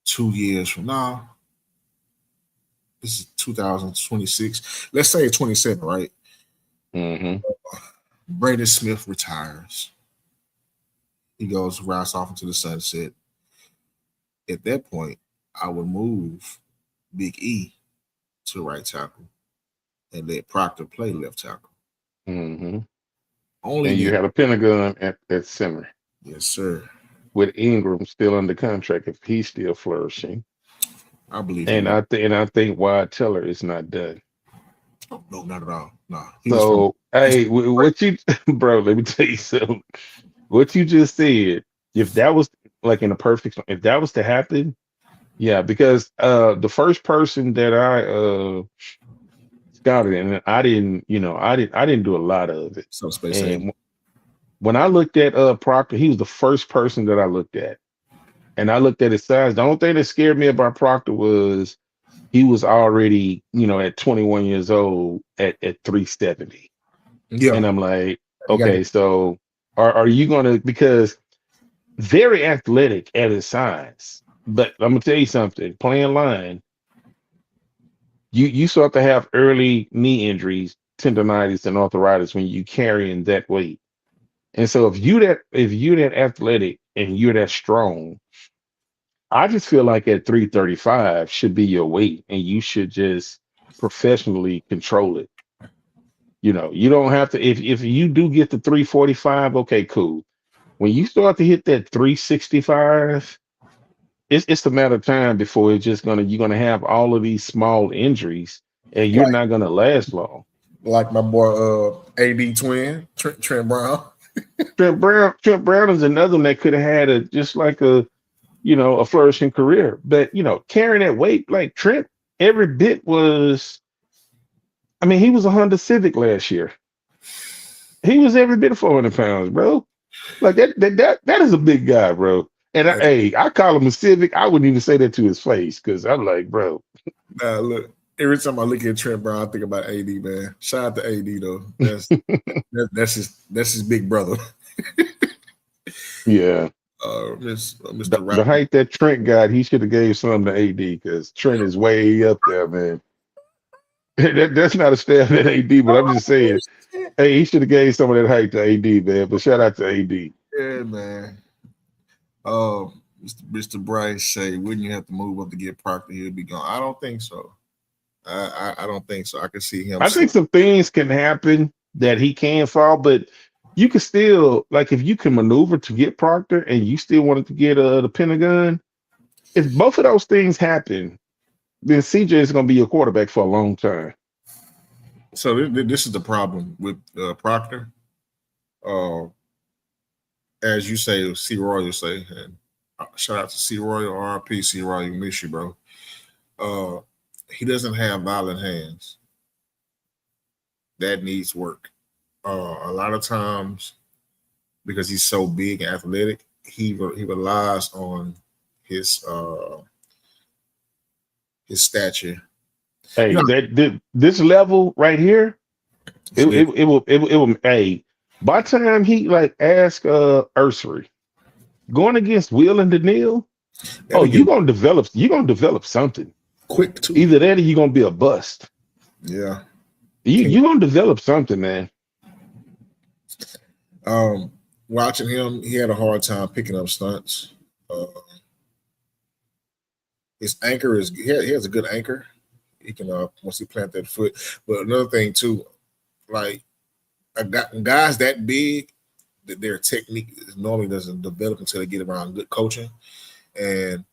2 years from now, this is 2026. Let's say 27, right? Mm-hmm. Braden Smith retires. He goes rides off into the sunset. At that point, I would move Big E to right tackle and let Proctor play left tackle. Mm-hmm. Only And you then, had a Pentagon at center yes, sir. with Ingram still under contract if he's still flourishing. I believe he And will. I think Wyatt Teller is not done. Oh, no, not at all. No, he was from. So He's hey, what you bro? Let me tell you something. What you just said, if that was like in a perfect, if that was to happen, yeah, because the first person that I scouted and I didn't, I didn't do a lot of it. subspace And safety. when I looked at Proctor, he was the first person that I looked at. And I looked at his size. The only thing that scared me about Proctor was he was already, at 21 years old at 370. Yeah, And I'm like, he got okay, so are you gonna, because very athletic at his size. But I'm gonna tell you something, playing line, you start to have early knee injuries, tendonitis and arthritis when you carrying that weight. And so if you that athletic and you're that strong, I just feel like at 335 should be your weight and you should just professionally control it. You don't have to if you do get to 345, okay, cool. When you start to hit that 365, it's a matter of time before you're gonna have all of these small injuries and you're like not gonna last long. my boy AD twin Trent Brown. Trent Brown is another one that could have had a just like a flourishing career. But carrying that weight like Trent, every bit was. I mean, he was a Honda Civic last year. He was every bit of 400 pounds, bro. Like that is a big guy, bro. And hey, I call him a Civic. I wouldn't even say that to his face because I'm like, bro. Look, every time I look at Trent Brown, I think about AD, man. Shout out to AD though. That's his big brother. Yeah, Mr. the Rapper. height that Trent got, he should have gave some to AD because Trent is way up there, man. That's not a stab at AD, but I'm just saying, hey, he should have gave some of that height to AD, man. But shout out to AD. Yeah, man. Mr. Bryce say, wouldn't you have to move up to get Proctor? He'll be gone. I don't think so. I don't think so. I can see him. I think some things can happen that he can fall, but you can still like if you can maneuver to get Proctor and you still wanted to get the Pentagon. If both of those things happen, then CJ is going to be your quarterback for a long time. So this is the problem with Proctor. Uh, as you say, C. Roy will say, and shout out to C. Roy or RP C. Roy, you miss you, bro. Uh, he doesn't have violent hands. That needs work. A lot of times, because he's so big and athletic, he relies on his uh his stature. You Hey, know, this level right here, it will. Hey, by the time he like ask Ursery going against Will and Daniil, oh, that'll get you're gonna develop something. quick too. Either that or you're gonna be a bust. Yeah. You're gonna develop something, man. Um, Watching him, he had a hard time picking up stunts. Uh, his anchor is he has a good anchor. He can once he plant that foot. But another thing too, like guys that big, that their technique normally doesn't develop until they get around good coaching. And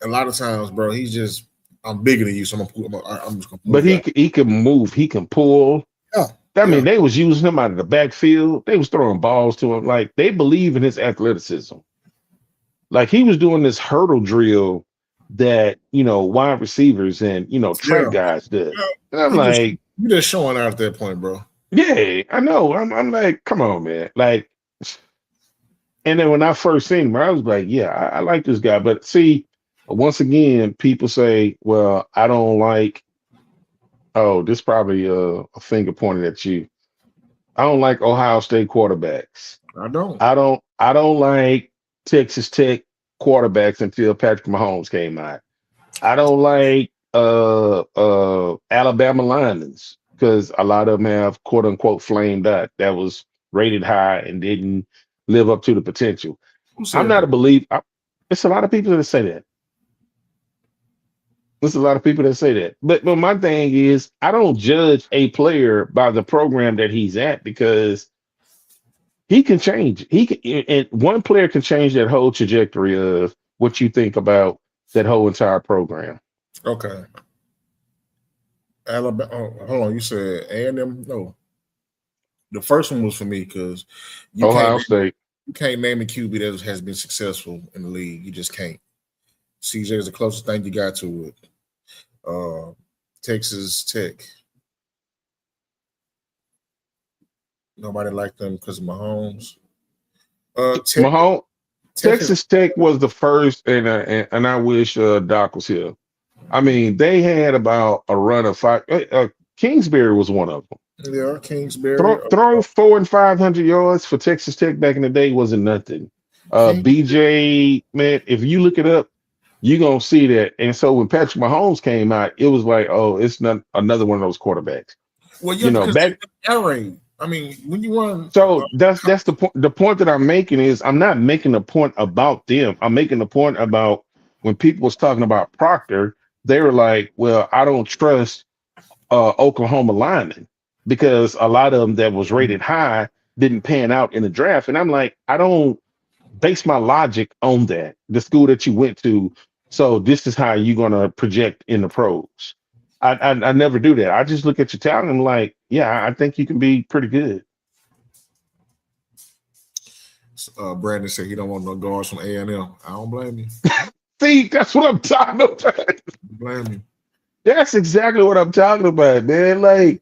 a lot of times, bro, he's just I'm bigger than you, so I'm just gonna But move you out. he can move, he can pull. Yeah, I yeah, mean, they was using him out of the backfield. They was throwing balls to him. Like they believe in his athleticism. Like he was doing this hurdle drill that wide receivers and yeah. track guys did. Yeah. And I'm He just like, you just showing out at that point, bro. yeah, I know. I'm like, come on, man. Like, and then when I first seen him, I was like, yeah, I like this guy. But see, once again, people say, well, I don't like. Oh, this probably a finger pointed at you. I don't like Ohio State quarterbacks. I don't. I don't like Texas Tech quarterbacks until Patrick Mahomes came out. I don't like Alabama linemen because a lot of them have quote unquote flamed out that was rated high and didn't live up to the potential. Who I'm said not a that? believer. It's a lot of people that say that. There's a lot of people that say that. But my thing is, I don't judge a player by the program that he's at because he can change. He can, and one player can change that whole trajectory of what you think about that whole entire program. Okay. Alabama. Oh, hold on. You said A&M? No. The first one was for me because you can't Ohio State. you can't name a QB that has been successful in the league. You just can't. CJ is the closest thing you got to it. Uh, Texas Tech. Nobody liked them because of Mahomes. Tech. Mahomes, Tech has. Texas Tech was the first, and I wish Doc was here. I mean, they had about a run of five. Kingsbury was one of them. Yeah, Kingsbury. Throw 400 and 500 yards for Texas Tech back in the day wasn't nothing. King. BJ, man, if you look it up, you're gonna see that. And so when Patrick Mahomes came out, it was like, oh, it's not another one of those quarterbacks. Well, yeah, You know, because back. air raid. I mean, when you run, So that's the point. The point that I'm making is I'm not making a point about them. I'm making a point about when people was talking about Proctor, they were like, well, I don't trust Oklahoma linemen because a lot of them that was rated high didn't pan out in the draft. And I'm like, I don't base my logic on that. The school that you went to, so this is how you're gonna project in the pros. I never do that. I just look at your talent and I'm like, yeah, I think you can be pretty good. Brandon said he don't want no guards from A&M. I don't blame you. See, that's what I'm talking about. Blame you. That's exactly what I'm talking about, man. Like,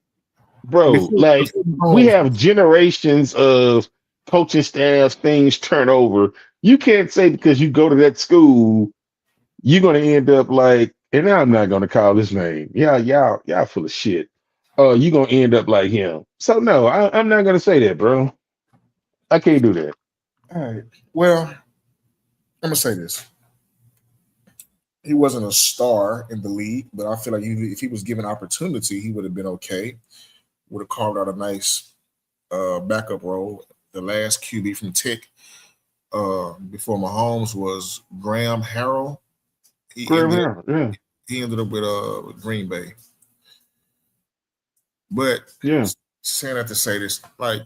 bro, like Before we Mahomes, have generations of coaching staff, things turn over. You can't say because you go to that school, you're gonna end up like, and I'm not gonna call his name. Yeah, y'all full of shit. You're gonna end up like him. So no, I'm not gonna say that, bro. I can't do that. all right. Well, I'm gonna say this. He wasn't a star in the league, but I feel like if he was given opportunity, he would have been okay. Would have carved out a nice backup role. The last QB from Tech before Mahomes was Graham Harrell. He Graham ended up Harrell, yeah, he ended up with Green Bay. But yeah. saying that to say this, like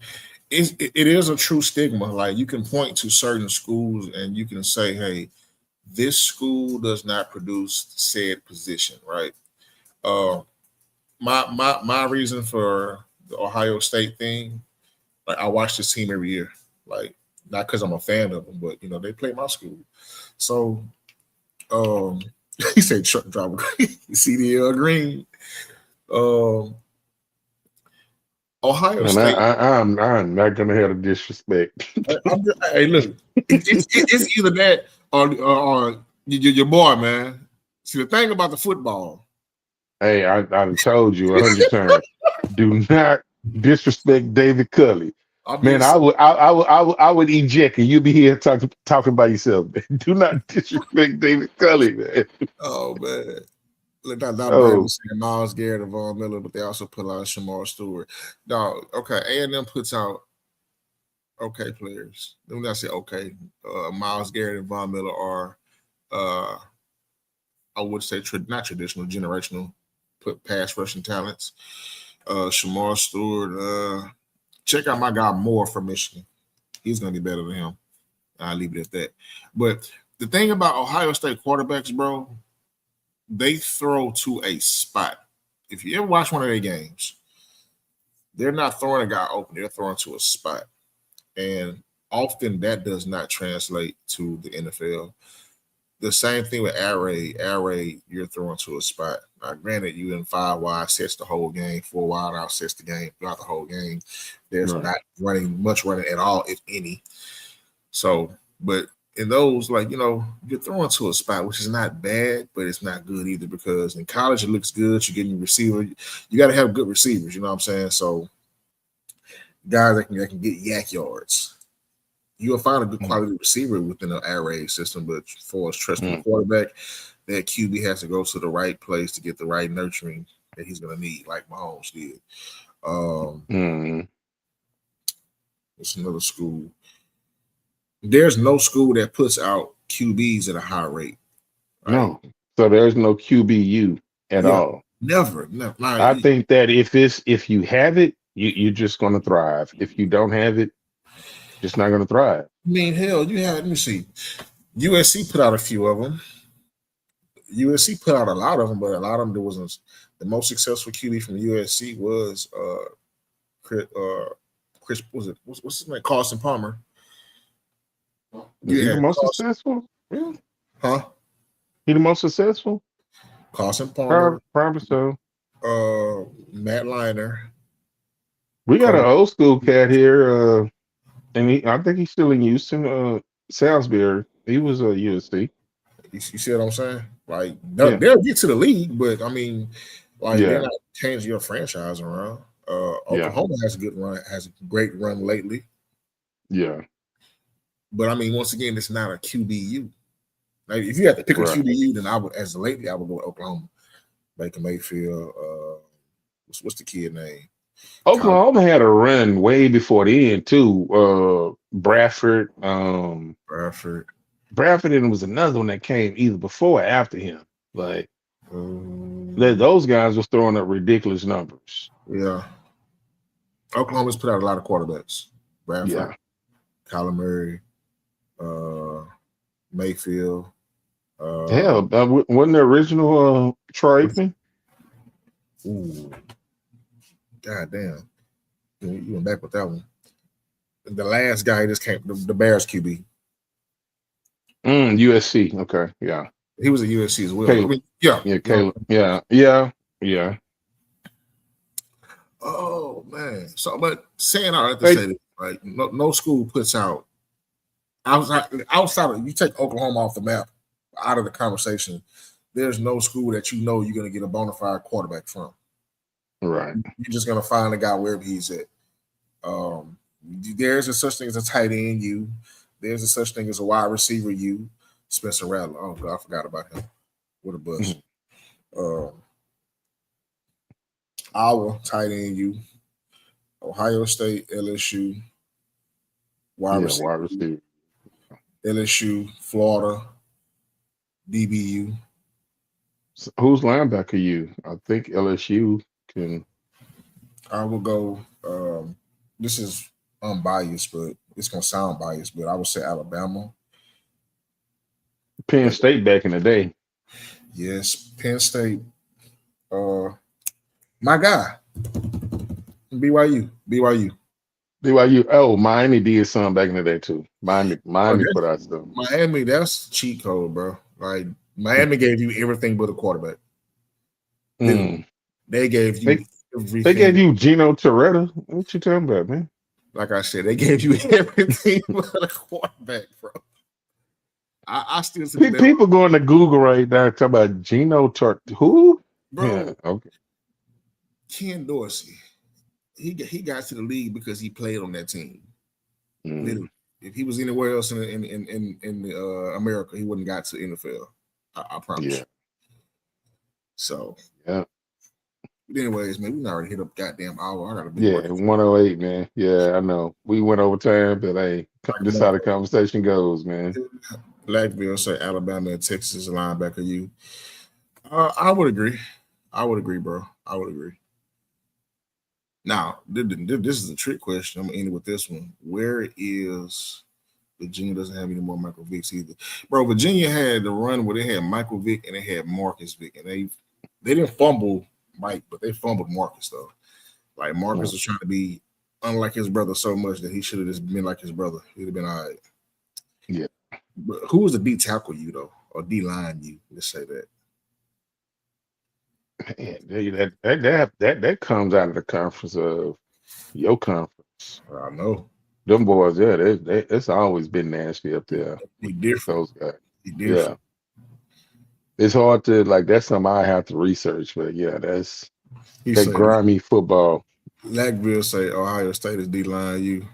it is a true stigma. Like you can point to certain schools and you can say, hey, this school does not produce said position, right? Uh, my reason for the Ohio State thing, like I watch this team every year, like not because I'm a fan of them, but they play my school. So um, he said truck driver, CDL Green, um, Ohio And State. I'm not gonna have a disrespect. Hey, look, it's either that or your boy, man. See the thing about the football. Hey, I told you 100 times. Do not disrespect David Culley. I'm Man, just I would eject and you be here talking by yourself. Man. Do not disrespect David Culley, man. oh man. Look, not Brandon Oh, saying Miles Garrett and Von Miller, but they also put out Shamar Stewart. No, okay, A&M puts out okay players. Let me not say okay. Miles Garrett and Von Miller are, uh, I would say, not traditional, generational, put pass rushing talents. Shamar Stewart. Check out my guy Moore from Michigan. He's going to be better than him. I'll leave it at that. But the thing about Ohio State quarterbacks, bro, they throw to a spot. If you ever watch one of their games, they're not throwing a guy open, they're throwing to a spot. And often that does not translate to the NFL. The same thing with air raid. Air raid, you're throwing to a spot. Now, granted, you in 5 wide sets the whole game, 4 wide out sets the game throughout the whole game. There's right. not much running at all, if any. So, but in those, like, you're throwing to a spot, which is not bad, but it's not good either because in college it looks good. You're getting receiver. You got to have good receivers. You know what I'm saying? So, guys that can get yak yards. You'll find a good Mm. quality receiver within the air raid system, but for us trusting the Mm. quarterback, that QB has to go to the right place to get the right nurturing that he's going to need, like Mahomes did. Um, Mm. it's another school. There's no school that puts out QBs at a high rate, right? No. So there's no QBU at Yeah, all. never, never. Like, I I think that if you have it, you're just going to thrive. If you don't have it, just not going to thrive. mean, hell, you had. Let me see. USC put out a few of them. USC put out a lot of them, but a lot of them there wasn't. The most successful QB from USC was Chris. Chris was it? What's his name? Carson Palmer. Is You he the had most Carson, successful? Yeah. huh? He the most successful? Carson Palmer, Probably so. Matt Liner, We got an Cole. old school cat here, and I think he's still in Houston. Salisbury. He was a USC. You see what I'm saying? Like Yeah. they'll get to the league, but I mean, like they're Yeah. not changing your franchise around. Yeah. Oklahoma has a good run, has a great run lately, Yeah. but I mean, once again, it's not a QBU. Like if you had to pick a Right. QBU, then I would, as a lately, I would go with Oklahoma. Baker Mayfield. What's the kid name? Kyle Oklahoma had a run way before the end too. Bradford. Bradford. Bradford, and it was another one that came either before or after him. Like Um, those guys was throwing up ridiculous numbers. yeah, Oklahoma's put out a lot of quarterbacks. Bradford, Yeah. Kyler Murray, uh, Mayfield. Uh, Hell, wasn't the original Troy Aikman? ooh, god damn, you went back with that one. The last guy just came, the Bears QB. USC. Okay. Yeah. He was at USC as well. I Caleb. mean, yeah, Yeah. you know. Caleb. Yeah. Yeah. Yeah. Oh man. So, but saying all that to Hey, say this, right? No school puts out outside of you take Oklahoma off the map, out of the conversation. There's no school that you know you're going to get a bona fide quarterback from. right. You're just going to find a guy wherever he's at. Um, there's a such thing as a tight end. There's a such thing as a wide receiver. Spencer Rattler. Oh God, I forgot about him. What a bust. Mhm. Um, our tight end. Ohio State, LSU, wide Yeah. receiver. Wide receiver. LSU, Florida, DBU. So who's linebacker you? I think LSU can. I will go. This is unbiased, but it's gonna sound biased. But I would say Alabama. Penn But State back in the day. yes, Penn State. Uh, my guy, BYU. BYU. Oh, Miami did some back in the day too. Oh, Miami put that's out some. Miami. That's cheat code, bro. Like Miami gave you everything but a quarterback. Literally, Mm. they gave you They gave everything. you Gino Toretta. What you talking about, man? Like I said, they gave you everything but a quarterback, bro. I still sit there, People going to Google right now talking about Gino Tort. Who? Yeah. bro. Okay. Ken Dorsey. He got to the league because he played on that team. Mm. Literally, if he was anywhere else in the, America, he wouldn't got to NFL. I promise Yeah. you. So, Yeah. anyways, man, we already hit up goddamn hour. I got to be Yeah. working. 108, man. Yeah, I know. We went over time, but hey, Like a this how the conversation goes, man. Blackville say Alabama and Texas linebacker. I would agree. I would agree, bro. I would agree. Now, this is a trick question. I'm gonna end it with this one. Where is Virginia? Doesn't have any more Michael Vicks either, bro. Virginia had the run where they had Michael Vick and they had Marcus Vick, and they didn't fumble Mike, but they fumbled Marcus though. Like Marcus Mm. was trying to be unlike his brother so much that he should have just been like his brother. He'd have been all right. Yeah. But who was the D tackle you though, or D line you? Let's say that. Man, that comes out of the conference of your conference. I know Them boys, yeah, it's always been nasty up there he with different. those guys. He Yeah. different. It's hard to like that's something I have to research, but yeah, that's He that said grimy football. Lackville say Ohio State is D line you.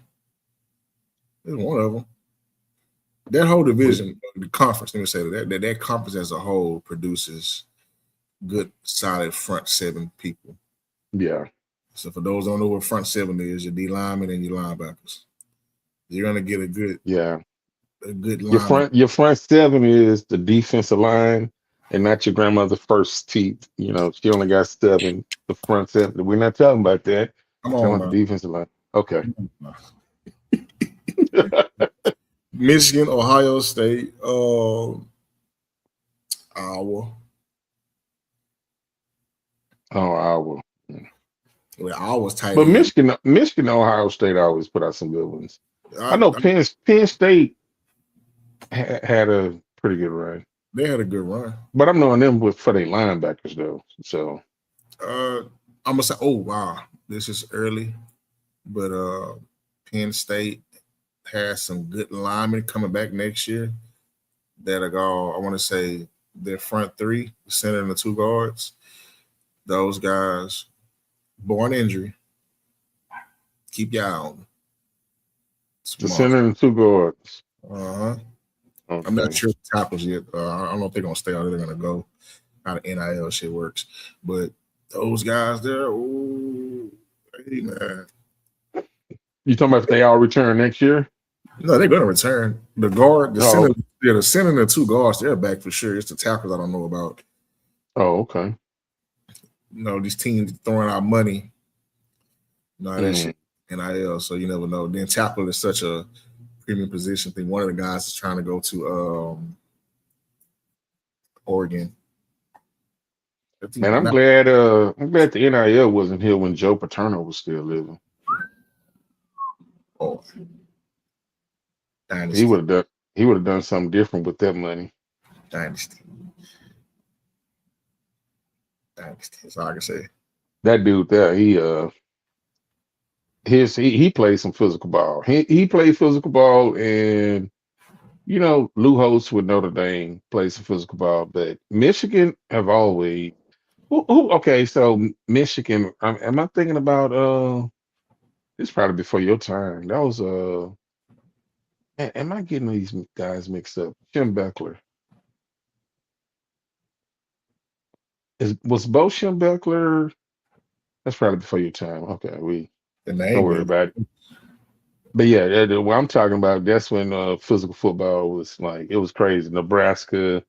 It's one of them. That whole division, the conference. Let me say that conference as a whole produces good, solid front seven people. Yeah, So for those who don't know what front seven is, your D linemen and your linebackers. You're gonna get yeah. a good Your lineman. front seven is the defensive line, and not your grandmother's first teeth. You know, she only got seven. The front seven. We're not talking about that. Come Talking on, about man. the defensive line. Okay. Michigan, Ohio State, Iowa. Oh, I will. Well, Iowa's tight But end. Michigan, Ohio State always put out some good ones. I I, know I, Penn State had a pretty good run, they had a good run. but I'm knowing them with for their linebackers though. So Uh, I'm gonna say, oh wow, this is early, but Penn State has some good linemen coming back next year that are go. I want to say their front three, the center and the two guards. Those guys, born injury, keep your eye on them. the Smart. center and two guards. Uh huh. I'm not Okay. sure the tackles yet. I don't know if they're gonna stay or they're gonna go. How the NIL shit works, but those guys there, ooh, hey man, You talking about if they all return next year? no, they're gonna return. The guard, the Oh, center, okay. yeah, the center and the two guards, they're back for sure. It's the tackles I don't know about. Oh, okay. These teams throwing out money, that Mm. shit NIL, so you never know. Then tackle is such a premium position. I think one of the guys is trying to go to Oregon. I think Man, I'm not glad. I'm glad the NIL wasn't here when Joe Paterno was still living. oh, He Dynasty. would have done. He would have done something different with that money. Dynasty. Dynasty. That's all I can say. That dude there, he played some physical ball. He played physical ball, and Lou Holtz with Notre Dame played some physical ball, but Michigan have always. Okay, so Michigan. Am I thinking about? It's probably before your time. That was Am I getting these guys mixed up? Jim Beckler. Was Bo Schembechler? That's probably before your time. Okay, we The don't name worry is about it. But yeah, what I'm talking about, that's when physical football was like it was crazy. Nebraska,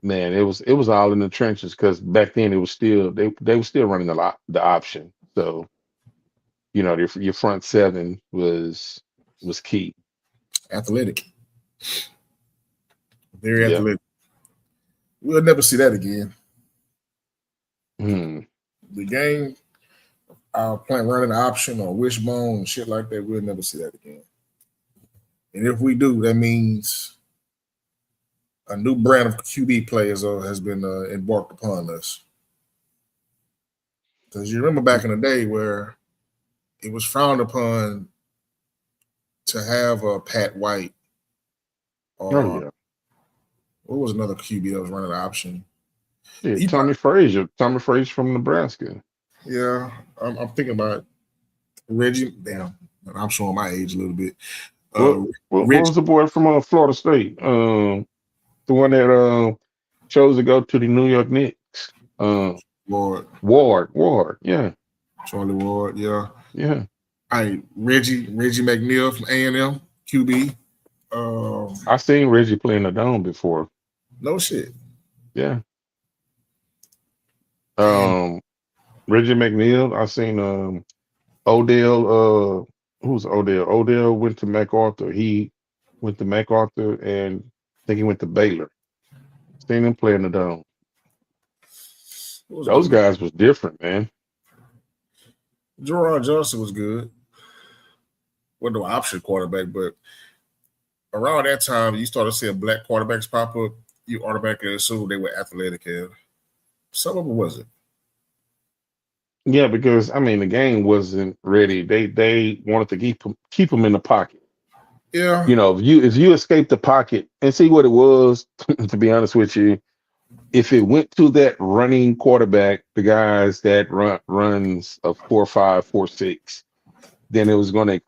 man, it was all in the trenches because back then it was still they were still running the option. So your front seven was key. athletic. Very Yeah. athletic. We'll never see that again. Hmm. The game, playing running option or wishbone and shit like that, we'll never see that again. And if we do, that means a new brand of QB players has been embarked upon us. Because you remember back in the day where it was frowned upon to have a Pat White Oh or yeah. what was another QB that was running the option? Yeah, He, Tommy Frazier from Nebraska. yeah, I'm thinking about Reggie. Damn, I'm showing my age a little bit. What Uh, what Reggie was the boy from Florida State? The one that chose to go to the New York Knicks. Uh, Ward, Ward. Yeah, Charlie Ward, yeah. yeah. I Reggie McNeil from A&M QB. I seen Reggie play in the dome before. No shit. Yeah. Damn, Um, Reggie McNeil. I seen Odell. Who's Odell? Odell went to MacArthur. He went to MacArthur, and I think he went to Baylor. Seen him play in the dome. what was Those another name? guys was different, man. Gerard Johnson was good. Wasn't no option quarterback, but around that time, you started seeing black quarterbacks pop up. You automatically assume they were athletic, and some of them wasn't. Yeah, because I mean the game wasn't ready. They wanted to keep him in the pocket. Yeah, If you escape the pocket and see what it was, to be honest with you, if it went to that running quarterback, the guys that runs a 4.5, 4.6, then it was going to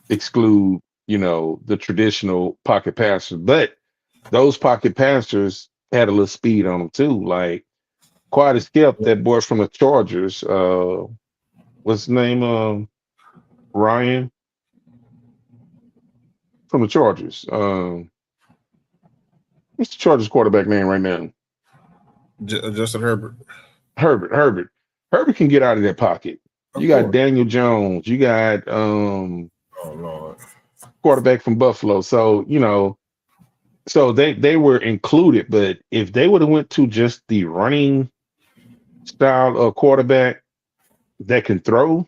exclude, the traditional pocket passers. But those pocket passers had a little speed on them too. Like quite escaped that boy from the Chargers. What's his name? Ryan from the Chargers. What's the Chargers quarterback name right now? Justin Herbert. Herbert can get out of that pocket. Of You got course. Daniel Jones. You got Oh Lord. quarterback from Buffalo. So so they were included. But if they would have went to just the running style of quarterback that can throw,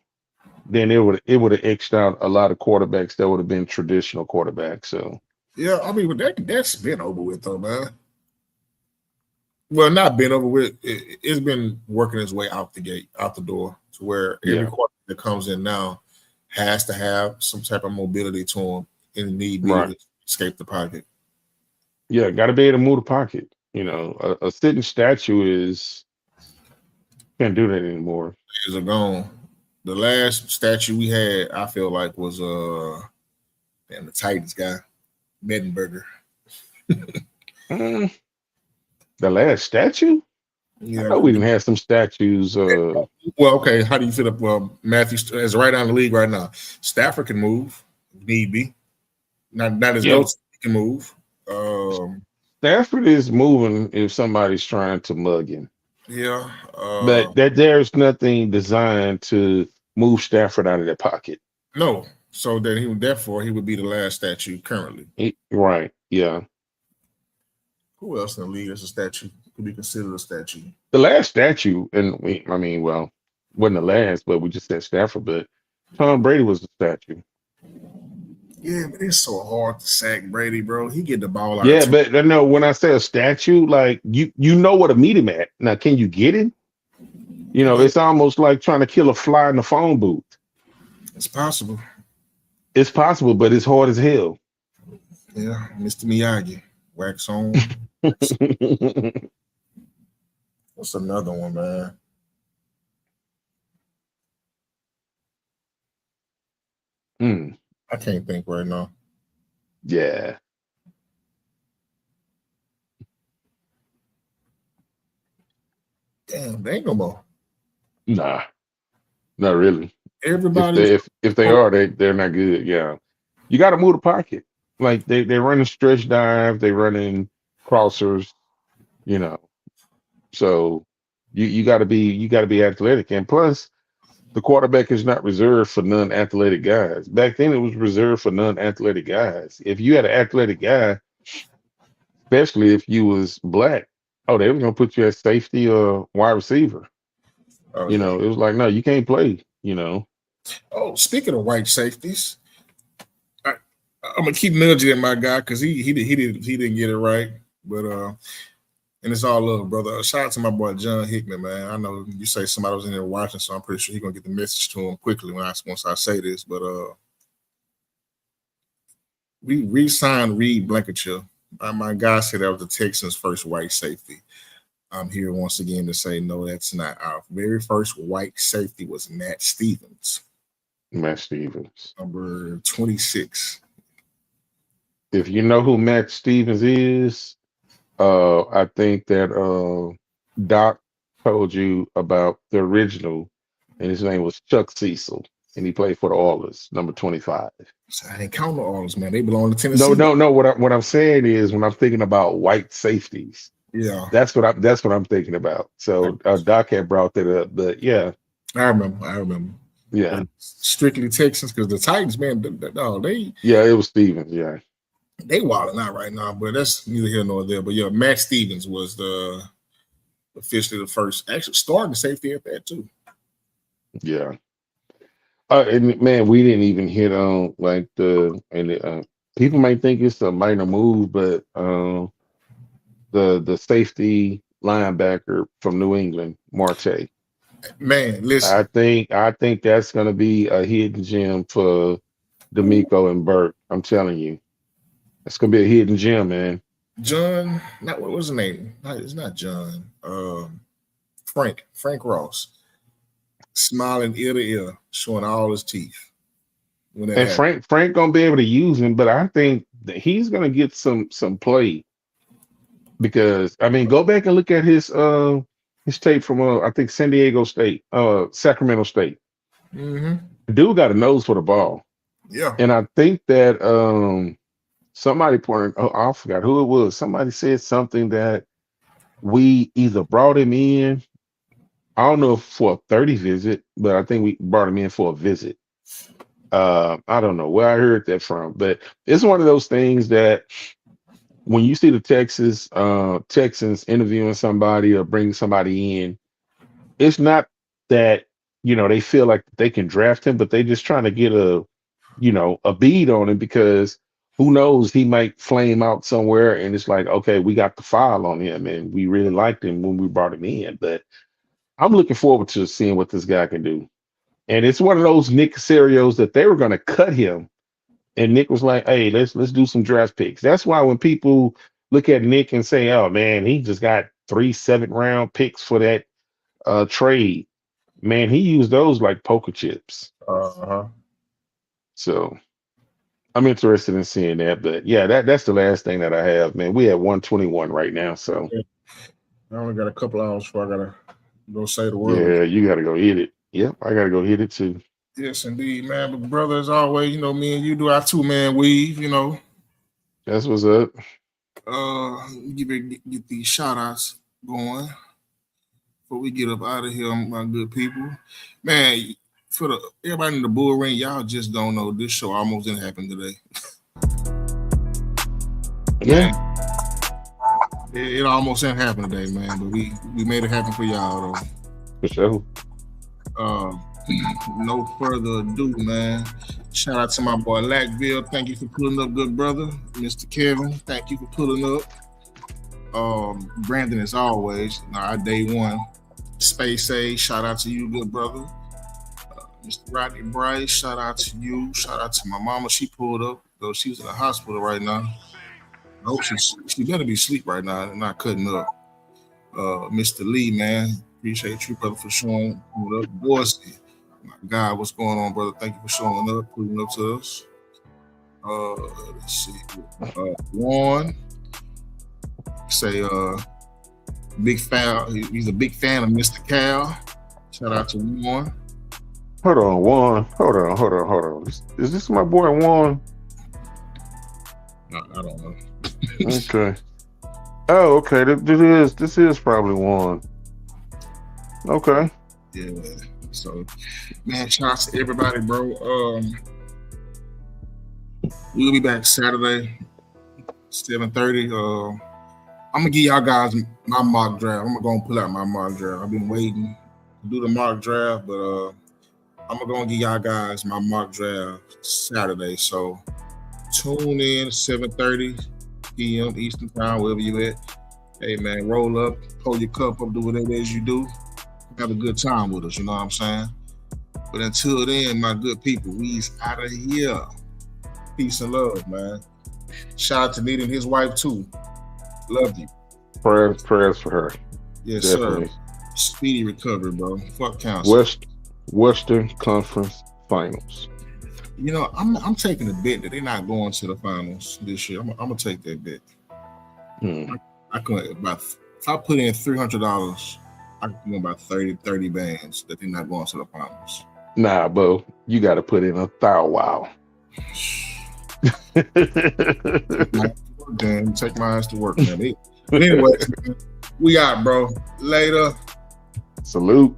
then it would have X'd out a lot of quarterbacks that would have been traditional quarterbacks. So Yeah, I mean, but that's been over with though, man. Well, not been over with. It's been working its way out the gate, out the door, to where every yeah, quarter that comes in now has to have some type of mobility to them, and need be right. to escape the pocket. Yeah, got to be able to move the pocket. A sitting statue is can't do that anymore. Years ago, the last statue we had, I feel like, was damn, the Titans guy, Mettenberger. Mm, the last statue? I Yeah. know we didn't have some statues. Well, okay. How do you feel? Well, Matthew is right down the league right now. Stafford can move, if need be. Not as Yeah, goats can move. Um, Stafford is moving if somebody's trying to mug him, yeah. but that there's nothing designed to move Stafford out of their pocket. No. So that therefore he would be the last statue currently. Right? Yeah. Who else in the league is a statue? Could be considered a statue. The last statue, and I mean, well, wasn't the last, but we just said Stafford. But Tom Brady was the statue. Yeah, but it's so hard to sack Brady, bro. He get the ball out of Yeah, two. but I know when I say a statue, like you know what to meet him at. Now, can you get him? Yeah, It's almost like trying to kill a fly in the phone booth. it's possible. It's possible, but it's hard as hell. Yeah, Mr. Miyagi. Wax on. What's another one, man? Mm, I can't think right now. yeah. Damn, they ain't no more. Nah, not really. If Everybody's they if they are, they're not good. Yeah. You got to move the pocket. Like they're running stretch dive, they running crossers, you know. So you got to be athletic, and plus the quarterback is not reserved for non-athletic guys. Back then, it was reserved for non-athletic guys. If you had an athletic guy, especially if you was black, oh, they were gonna put you at safety or wide receiver. oh yeah. It was like, no, you can't play. Oh, speaking of white safeties, I, I'm gonna keep nudging at my guy because he didn't get it right, but and it's all love, brother. Shout out to my boy John Hickman, man. I know you say somebody was in there watching, so I'm pretty sure he's gonna get the message to him quickly once I say this. But we re-signed Reed Blankenship. My guy said that was the Texans' first white safety. I'm here once again to say no, that's not our very first white safety was Matt Stevens, Matt Stevens. number 26. If you know who Matt Stevens is, I think that Doc told you about the original, and his name was Chuck Cecil, and he played for the Oilers, number 25. So I didn't count the Oilers, man. They belong to No, Tennessee. no, no. What I'm saying is when I'm thinking about white safeties, Yeah, that's what I'm thinking about. So Doc had brought that up, but yeah, I remember. I remember. yeah, Strictly Texans because the Titans, man, no, yeah. It was Stevens. Yeah, they wilding out right now, but that's neither here nor there. But yeah, Matt Stevens was the officially the first, actually starting safety at that too. yeah. And man, we didn't even hit on like people might think it's a minor move, but the safety linebacker from New England, Marte. Man, I listen, think I think that's going to be a hidden gem for D'Amico and Burke. I'm telling you, it's going to be a hidden gem, man. John, not what was his name? It's not John. Frank Ross, smiling ear to ear, showing all his teeth. when that And happens. Frank gonna be able to use him, but I think that he's gonna get some play because I mean, go back and look at his tape from I think San Diego State, Sacramento State. Mm-hmm. Dude got a nose for the ball, Yeah. and I think that somebody pointed. Oh, I forgot who it was. Somebody said something that we either brought him in. I don't know if for a 30 visit, but I think we brought him in for a visit. I don't know where I heard that from, but it's one of those things that when you see the Texans interviewing somebody or bringing somebody in, it's not that they feel like they can draft him, but they just trying to get a bead on him because who knows, he might flame out somewhere and it's like, okay, we got the file on him and we really liked him when we brought him in. But I'm looking forward to seeing what this guy can do. And it's one of those Nick scenarios that they were going to cut him. And Nick was like, hey, let's do some draft picks. That's why when people look at Nick and say, oh man, he just got 3 7th-round picks for that trade. Man, he used those like poker chips. Uh-huh. So I'm interested in seeing that. But yeah, that's the last thing that I have, man. We have 121 right now. So I only got a couple hours before I gotta go say the word. yeah, you gotta go hit it. Yep, I gotta go hit it too. Yes, indeed, man. But brother, as always, me and you do our 2-man weave. That's what's up. Get these shout outs going before we get up out of here, my good people. Man, for everybody in the bull ring, y'all just don't know this show almost didn't happen today. Yeah. Man, it almost didn't happen today, man. But we made it happen for y'all though. For sure. No further ado, man. Shout out to my boy Lackville. Thank you for pulling up, good brother. Mr. Kevin, thank you for pulling up. Brandon, as always, our day one. Space A, shout out to you, good brother. Mr. Rodney Bryce, shout out to you. Shout out to my mama. She pulled up, though she was in the hospital right now. I hope she better be asleep right now and not cutting up. Mr. Lee, man, appreciate you, brother, for showing up. Boise, my God, what's going on, brother? Thank you for showing up, pulling up to us. Let's see. Juan, say big fan. He's a big fan of Mr. Cal. Shout out to Juan. Hold on, Juan. Hold on. Is this my boy Juan? No, I don't know. Okay. Oh, okay. This is probably Juan. Okay. Yeah. So, man, shout out to everybody, bro. We'll be back Saturday, 7:30. I'm gonna give y'all guys my mock draft. I'm gonna go and pull out my mock draft. I've been waiting to do the mock draft, but I'm gonna give y'all guys my mock draft Saturday. So tune in 7:30 p.m. Eastern Time, wherever you at. Hey man, roll up, pull your cup up, do whatever it is you do. Have a good time with us, you know what I'm saying? But until then, my good people, we's out of here. Peace and love, man. Shout out to Nita and his wife too. Love you. Prayers for her. Yes, Definitely. sir. Speedy recovery, bro. Fuck cancer. Western Conference Finals. I'm taking a bet that they're not going to the finals this year. I'm gonna take that bet. I can if I put in $300, I can win about 30 bands that they're not going to the finals. Nah, bro, you got to put in a thou wow. Then take my ass to work, man. But anyway, we out, bro. Later. Salute.